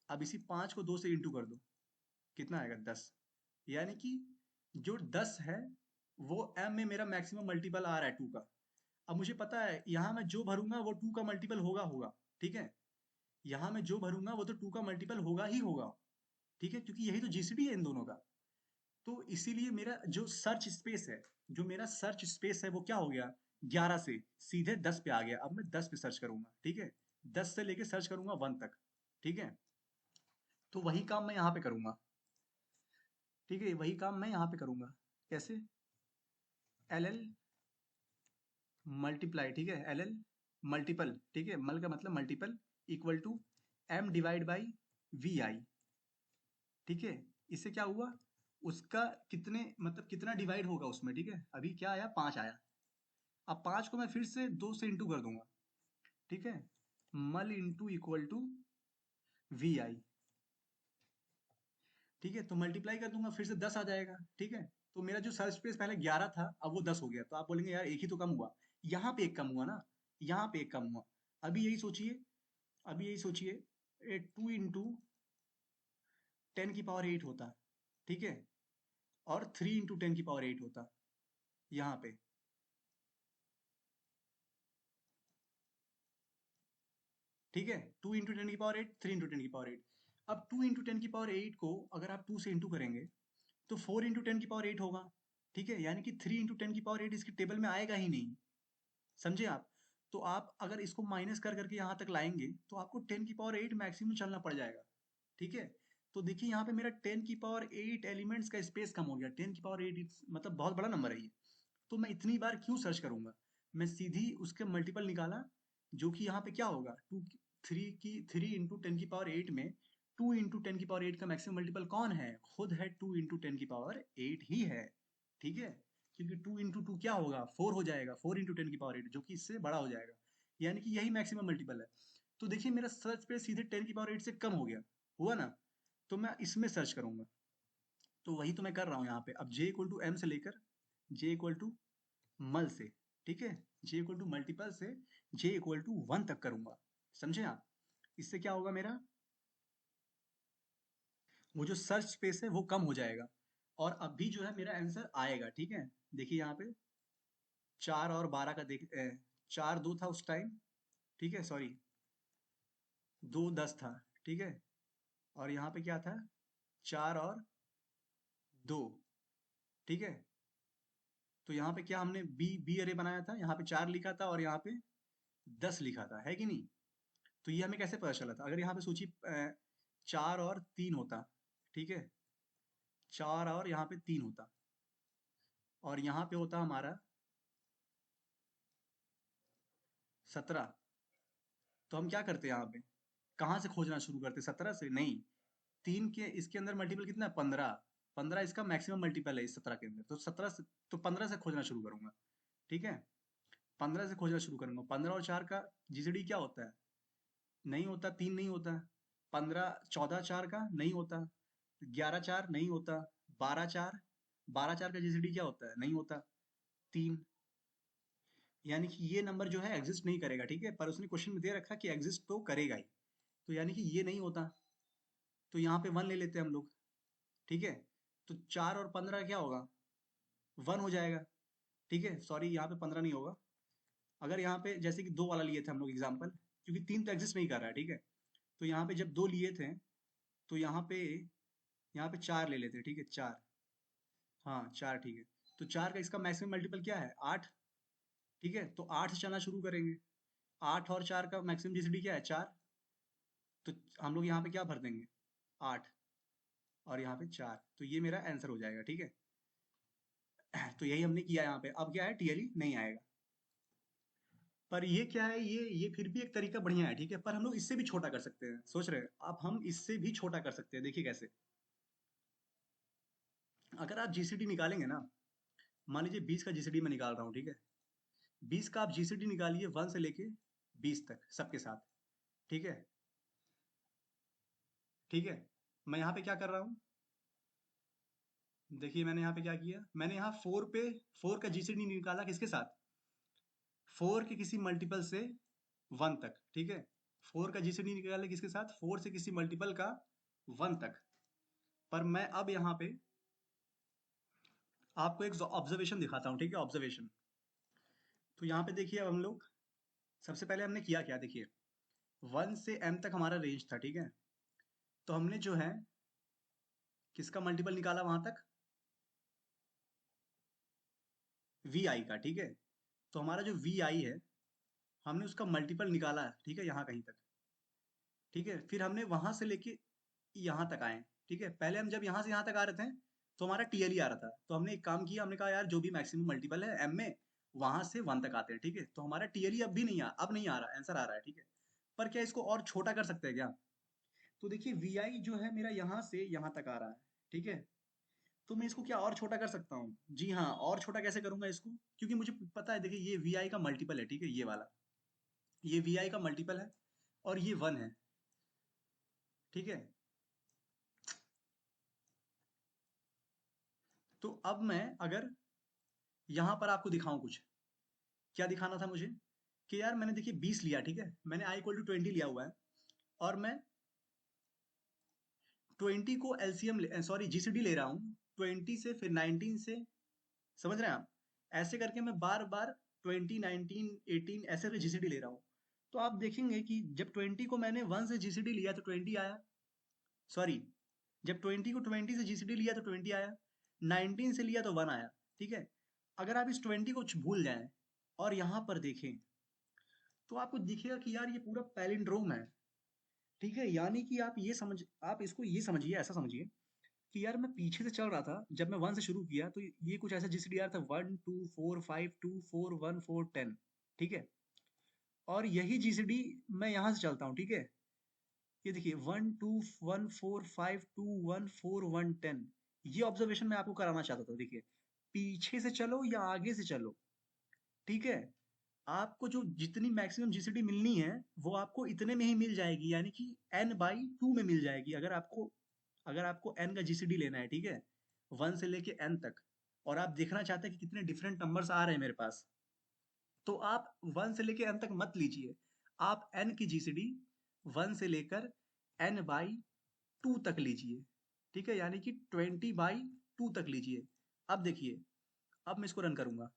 Speaker 2: अब इसी 5 को 2 से इंटू कर दो, कितना आएगा, 10। यानी कि जो 10 है वो m में मेरा मैक्सिमम मल्टीपल आ रहा है 2 का। अब मुझे पता है यहाँ मैं जो भरूंगा वो 2 का मल्टीपल होगा होगा, ठीक है। यहाँ मैं जो भरूंगा वो तो 2 का मल्टीपल होगा ही होगा, ठीक है, क्योंकि यही तो जीसीडी है इन दोनों का। तो इसीलिए मेरा जो सर्च स्पेस है, जो मेरा सर्च स्पेस है वो क्या हो गया, 11 से सीधे 10 पे आ गया। अब मैं 10 पे सर्च करूंगा, ठीक है, 10 से लेके सर्च करूंगा 1 तक, ठीक है। तो वही काम मैं यहाँ पे करूंगा, ठीक है, वही काम मैं यहाँ पे करूंगा। कैसे, एल एल मल्टीप्लाई, ठीक है, एल एल मल्टीपल, ठीक है, मल का मतलब multiple, equal to m divide by V I, ठीक है। इससे क्या हुआ, उसका कितने मतलब कितना डिवाइड होगा उसमें, ठीक है। अभी क्या आया, 5 आया। अब 5 को मैं फिर से 2 से इंटू कर दूंगा, ठीक है, मल into equal to we I, ठीक है। तो मल्टीप्लाई कर दूंगा, फिर से 10 आ जाएगा, ठीक है। तो मेरा जो सर्च स्पेस पहले 11 था, अब वो 10 हो गया। तो आप बोलेंगे यार एक ही तो कम हुआ, यहाँ पे एक कम हुआ ना, यहाँ पे एक कम हुआ। अभी यही सोचिए, अभी यही सोचिए, 2 इंटू 10 की पावर 8 होता, ठीक है, और 3 इंटू 10 की पावर 8 होता यहाँ पे, ठीक है। 2 इंटू 10 की पावर 8, 3 इंटू 10 की पावर 8। अब 2 इंटू 10 की पावर 8 को अगर आप 2 से इंटू करेंगे तो 4 इंटू 10 की पावर 8 होगा, ठीक है। यानी कि 3 इंटू 10 की पावर 8 इसकी टेबल में आएगा ही नहीं, समझे आप। तो आप अगर इसको माइनस कर करके यहाँ तक लाएंगे तो आपको 10 की पावर 8 मैक्सिमम चलना पड़ जाएगा, ठीक है। तो देखिए यहाँ पे मेरा 10 की पावर 8 एलिमेंट्स का स्पेस कम हो गया। 10 की पावर 8 मतलब बहुत बड़ा नंबर है ये। तो मैं इतनी बार क्यों सर्च करूंगा, मैं सीधी उसके मल्टीपल निकाला, जो कि यहाँ पे क्या होगा, 3 इंटू 10 की पावर 8 में 2 इंटू 10 की पावर 8 का मैक्सिमम मल्टीपल कौन है, खुद है 2 इंटू 10 की पावर 8 ही है, ठीक है। क्योंकि 2 इंटू 2 क्या होगा, 4 हो जाएगा, 4 इंटू 10 की पावर 8, जो कि इससे बड़ा हो जाएगा, यानी कि यही मैक्सिमम मल्टीपल है। तो देखिए मेरा सर्च पे सीधे 10 की पावर 8 से कम हो गया, हुआ ना। तो मैं इसमें सर्च करूंगा, तो वही तो मैं कर रहा हूँ यहाँ पे। अब j इक्वल टू एम से लेकर j इक्वल टू मल से, ठीक है, j इक्वल टू मल्टीपल से j इक्वल टू 1 तक करूंगा, समझे आप। इससे क्या होगा, मेरा वो जो सर्च स्पेस है वो कम हो जाएगा, और अभी जो है मेरा आंसर आएगा, ठीक है। देखिए यहाँ पे 4 और 12 का 4 2 था उस टाइम, ठीक है, सॉरी 2 10 था, ठीक है। और यहाँ पे क्या था, 4 और 2, ठीक है। तो यहाँ पे क्या हमने बी बी अरे बनाया था, यहाँ पे 4 लिखा था और यहाँ पे 10 लिखा था, है कि नहीं? तो ये हमें कैसे पता चला था? अगर यहाँ पे सूची 4 और 3 होता, ठीक है, 4 और यहाँ पे 3 होता, और यहाँ पे होता हमारा 17, तो हम क्या करते यहाँ पे? कहाँ से खोजना शुरू करते? 17 से नहीं, 3 के इसके अंदर मल्टीपल कितना है? 15। 15 इसका मैक्सिमम मल्टीपल है इस 17 के अंदर, तो 17 से, तो 15 से खोजना शुरू करूंगा, ठीक है? 15 से खोजना शुरू करूंगा। 15 और 4 का जीसीडी क्या होता है? नहीं होता, 3 नहीं होता। 15 14 4 का नहीं होता, 11 4 नहीं होता, 12 4, 12 4 का जीसीडी क्या होता है? नहीं होता, 3। यानी कि ये नंबर जो है एग्जिस्ट नहीं करेगा, ठीक है, पर उसने क्वेश्चन में दे रखा कि एग्जिस्ट तो करेगा ही, तो यानी कि ये नहीं होता। तो यहाँ पे 1 ले लेते हैं हम लोग, ठीक है? तो 4 और 15 क्या होगा? 1 हो जाएगा, ठीक है? सॉरी, यहाँ पे 15 नहीं होगा। अगर यहाँ पे जैसे कि 2 वाला लिए थे हम लोग एग्जाम्पल, क्योंकि 3 तो एग्जिस्ट नहीं कर रहा है, ठीक है? तो यहाँ पे जब 2 लिए थे, तो यहाँ पे 4 ले लेते हैं, ठीक है? 4, हाँ 4, ठीक है। तो 4 का इसका मैक्सिमम मल्टीपल क्या है? 8, ठीक है? तो 8 से चलना शुरू करेंगे। 8 और 4 का मैक्सिमम जीसीडी क्या है? 4। तो हम लोग यहाँ पे क्या भर देंगे? 8, और यहाँ पे 4, तो ये मेरा आंसर हो जाएगा, ठीक है? तो यही हमने किया यहाँ पे। अब क्या है? टीएलई नहीं आएगा। पर ये क्या है, ये फिर भी एक तरीका बढ़िया है, ठीक है? पर हम लोग इससे भी छोटा कर सकते हैं, सोच रहे हैं? अब हम इससे भी छोटा कर सकते हैं, देखिए कैसे। अगर आप जीसीडी निकालेंगे ना, मान लीजिए 20 का जीसीडी मैं निकाल रहा हूँ, ठीक है? 20 का आप जीसीडी निकालिए 1 से लेके 20 तक सबके साथ, ठीक है? ठीक है, मैं यहाँ पे क्या कर रहा हूँ? देखिए मैंने यहाँ पे क्या किया, मैंने यहाँ 4 का जीसीडी निकाला, किसके साथ? 4 के किसी मल्टीपल से 1 तक, ठीक है? 4 का जीसीडी निकाले किसके साथ? 4 से किसी मल्टीपल का 1 तक। पर मैं अब यहाँ पे आपको एक ऑब्जर्वेशन दिखाता हूँ, ठीक है? ऑब्जर्वेशन। तो यहाँ पे देखिए, अब हम लोग सबसे पहले हमने किया क्या, देखिए 1 से m तक हमारा रेंज था, ठीक है? तो हमने जो है किसका मल्टीपल निकाला वहां तक? वी आई का, ठीक है? तो हमारा जो वी आई है, हमने उसका मल्टीपल निकाला है, ठीक है, यहाँ कहीं तक, ठीक है? फिर हमने वहां से लेके यहाँ तक आए, ठीक है? पहले हम जब यहाँ से यहाँ तक आ रहे थे, तो हमारा टीएलई आ रहा था, तो हमने एक काम किया, हमने कहा यार जो भी मैक्सिमम मल्टीपल है एम में, वहां से 1 तक आते हैं, ठीक है? तो हमारा टीएलई अब नहीं आ रहा, आंसर आ रहा है, ठीक है? पर क्या इसको और छोटा कर सकते हैं क्या? तो देखिए वी आई जो है मेरा यहाँ से यहाँ तक आ रहा है, ठीक है? तो मैं इसको क्या और छोटा कर सकता हूँ? जी हाँ, और छोटा कैसे करूंगा इसको? क्योंकि मुझे पता है, देखिए ये वी आई का मल्टीपल है, ठीक है? ये वाला, ये वी आई का मल्टीपल है, और ये 1 है, ठीक है? तो अब मैं अगर यहाँ पर आपको दिखाऊं कुछ, क्या दिखाना था मुझे? कि यार मैंने देखिए 20 लिया, ठीक है? मैंने i इक्वल टू 20 लिया हुआ है, और मैं 20 को एलसीएम सॉरी जीसीडी ले रहा हूँ, 20 से फिर 19 से, समझ रहे हैं आप? ऐसे करके मैं बार बार 20, 19, 18 ऐसे करके जीसीडी ले रहा हूँ। तो आप देखेंगे कि जब 20 को मैंने 1 से जीसीडी लिया तो 20 आया, सॉरी, जब 20 को 20 से जीसीडी लिया तो 20 आया, 19 से लिया तो 1 आया, ठीक है? अगर आप इस 20 को भूल जाएं और यहाँ पर देखें, तो आपको दिखेगा कि यार ये पूरा पैलिंड्रोम है, ठीक है? यानी कि आप इसको ये समझिए, ऐसा समझिए कि यार मैं पीछे से चल रहा था, जब मैं 1 से शुरू किया तो ये कुछ ऐसा जीसीडी आ रहा था, 1 2 4 5 2 4 1 4 10, ठीक है? और यही जीसीडी मैं यहाँ से चलता हूँ, ठीक है? ये देखिए 1 2 1 4 5 2 1 4 1 10, ये ऑब्जर्वेशन मैं आपको कराना चाहता था। देखिए पीछे से चलो या आगे से चलो, ठीक है, आपको जो जितनी मैक्सिमम जीसीडी मिलनी है वो आपको इतने में ही मिल जाएगी, यानी कि n/2 में मिल जाएगी। अगर आपको n का जीसीडी लेना है, ठीक है, 1 से लेके n तक, और आप देखना चाहते हैं कि कितने डिफरेंट नंबर्स आ रहे हैं मेरे पास, तो आप 1 से लेके n तक मत लीजिए, आप n की जीसीडी 1 से लेकर n/2 तक लीजिए, ठीक है? यानी कि 20/2 तक लीजिए। अब देखिए, अब मैं इसको रन करूंगा,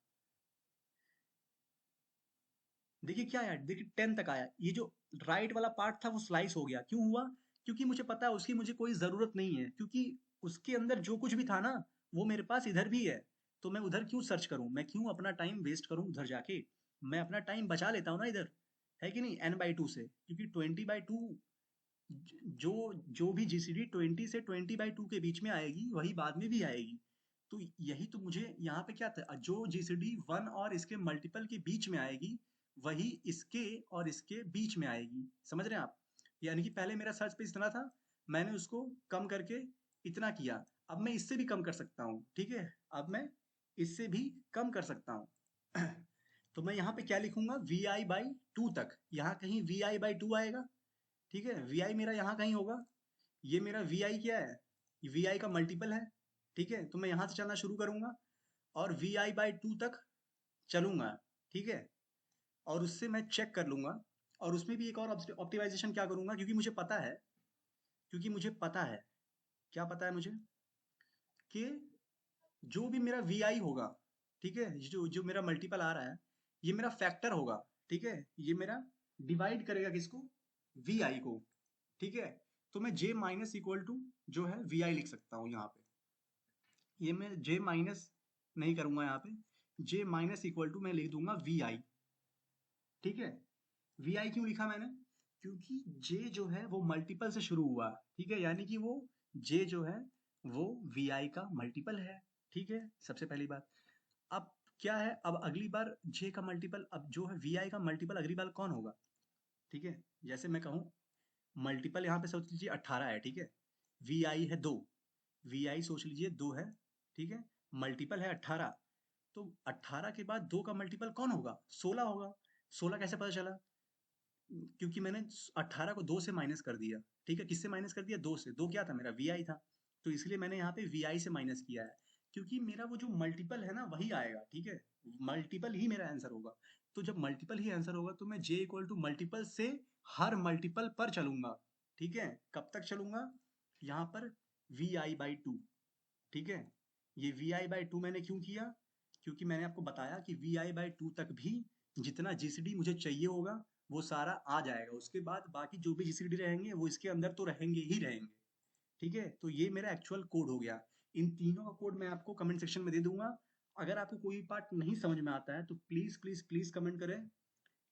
Speaker 2: देखिए क्या आया, देखिए 10 तक आया। ये जो राइट वाला पार्ट था वो स्लाइस हो गया, क्यों हुआ? क्योंकि मुझे पता है उसकी मुझे कोई जरूरत नहीं है, क्योंकि उसके अंदर जो कुछ भी था ना वो मेरे पास इधर भी है, तो मैं उधर क्यों सर्च करूं, मैं क्यों अपना टाइम वेस्ट करूं उधर जाके, मैं अपना टाइम बचा लेता हूँ ना इधर। है कि नहीं, n/2 से, क्योंकि 20/2 जो जो भी जीसीडी 20 से 20/2 के बीच में आएगी वही बाद में भी आएगी। तो यही तो मुझे यहाँ पे क्या था, जो जीसीडी 1 और इसके मल्टीपल के बीच में आएगी वही इसके और इसके बीच में आएगी। समझ रहे हैं आप? यानी कि पहले मेरा सर्च पेज इतना था, मैंने उसको कम करके इतना किया, अब मैं इससे भी कम कर सकता हूँ। ठीक है, अब मैं इससे भी कम कर सकता हूँ। तो मैं यहाँ पे क्या लिखूंगा, vi/2 तक, यहाँ कहीं vi/2 आएगा। ठीक है, vi मेरा यहाँ कहीं होगा, ये मेरा vi क्या है, vi का मल्टीपल है। ठीक है, तो मैं यहाँ से चलना शुरू करूंगा और vi/2 तक चलूंगा। ठीक है, और उससे मैं चेक कर लूंगा, और उसमें भी एक और ऑप्टिमाइजेशन क्या करूंगा, क्योंकि मुझे पता है, क्या पता है मुझे, कि जो भी मेरा vi होगा, ठीक है, जो जो मेरा मल्टीपल आ रहा है, ये मेरा फैक्टर होगा। ठीक है, ये मेरा डिवाइड करेगा किसको, vi को। ठीक है, तो मैं j माइनस इक्वल टू जो है vi लिख सकता हूँ यहाँ पे। ये मैं j माइनस नहीं करूंगा, यहाँ पे j माइनस इक्वल टू मैं लिख दूंगा vi। ठीक है, vi क्यों लिखा मैंने, क्योंकि j जो है वो मल्टीपल से शुरू हुआ। ठीक है, यानी कि वो j जो है वो vi का मल्टीपल है। ठीक है, सबसे पहली बात। अब क्या है, अब अगली बार j का मल्टीपल, अब जो है vi का मल्टीपल अगली बार कौन होगा। ठीक है, जैसे मैं कहूँ मल्टीपल यहाँ पे सोच लीजिए 18 है। ठीक है, vi है 2, vi सोच लीजिए 2 है। ठीक है, मल्टीपल है 18, तो 18 के बाद 2 का मल्टीपल कौन होगा, 16 होगा। 16 कैसे पता चला, क्योंकि मैंने 18 को 2 से माइनस कर दिया। ठीक है, किससे माइनस कर दिया, 2 से। 2 क्या था मेरा, vi था, तो इसलिए मैंने यहाँ पे vi से माइनस किया है, क्योंकि मेरा वो जो मल्टीपल है ना वही आएगा। ठीक है, मल्टीपल ही मेरा आंसर होगा। तो जब मल्टीपल ही आंसर होगा तो मैं j इक्वल टू मल्टीपल से हर मल्टीपल पर चलूंगा। ठीक है, कब तक चलूंगा, यहाँ पर vi/2। ठीक है, ये vi/2 मैंने क्यों किया, क्योंकि मैंने आपको बताया कि vi/2 तक भी जितना जीसीडी मुझे चाहिए होगा वो सारा आ जाएगा। उसके बाद बाकी जो भी जीसीडी रहेंगे वो इसके अंदर तो रहेंगे ही रहेंगे। ठीक है, तो ये मेरा एक्चुअल कोड हो गया। इन तीनों का कोड मैं आपको कमेंट सेक्शन में दे दूंगा। अगर आपको कोई पार्ट नहीं समझ में आता है तो प्लीज प्लीज प्लीज कमेंट करें।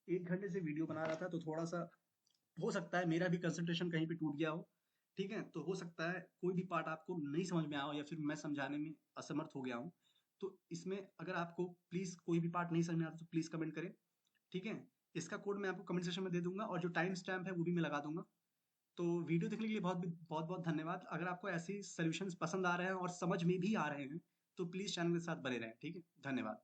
Speaker 2: 1 घंटे से वीडियो बना रहा था तो थोड़ा सा हो सकता है मेरा भी कंसंट्रेशन कहीं पे टूट गया हो। ठीक है, तो हो सकता है कोई भी पार्ट आपको नहीं समझ में आया हो या फिर मैं समझाने में असमर्थ हो गया हूँ। तो इसमें अगर आपको प्लीज कोई भी पार्ट नहीं समझ में आता तो प्लीज कमेंट करें। ठीक है, इसका कोड मैं आपको कमेंट सेक्शन में दे दूंगा और जो टाइम स्टैम्प है वो भी मैं लगा दूंगा। तो वीडियो देखने के लिए बहुत बहुत बहुत धन्यवाद। अगर आपको ऐसे सॉल्यूशंस पसंद आ रहे हैं और समझ में भी आ रहे हैं तो प्लीज चैनल के साथ बने रहें। ठीक है, धन्यवाद।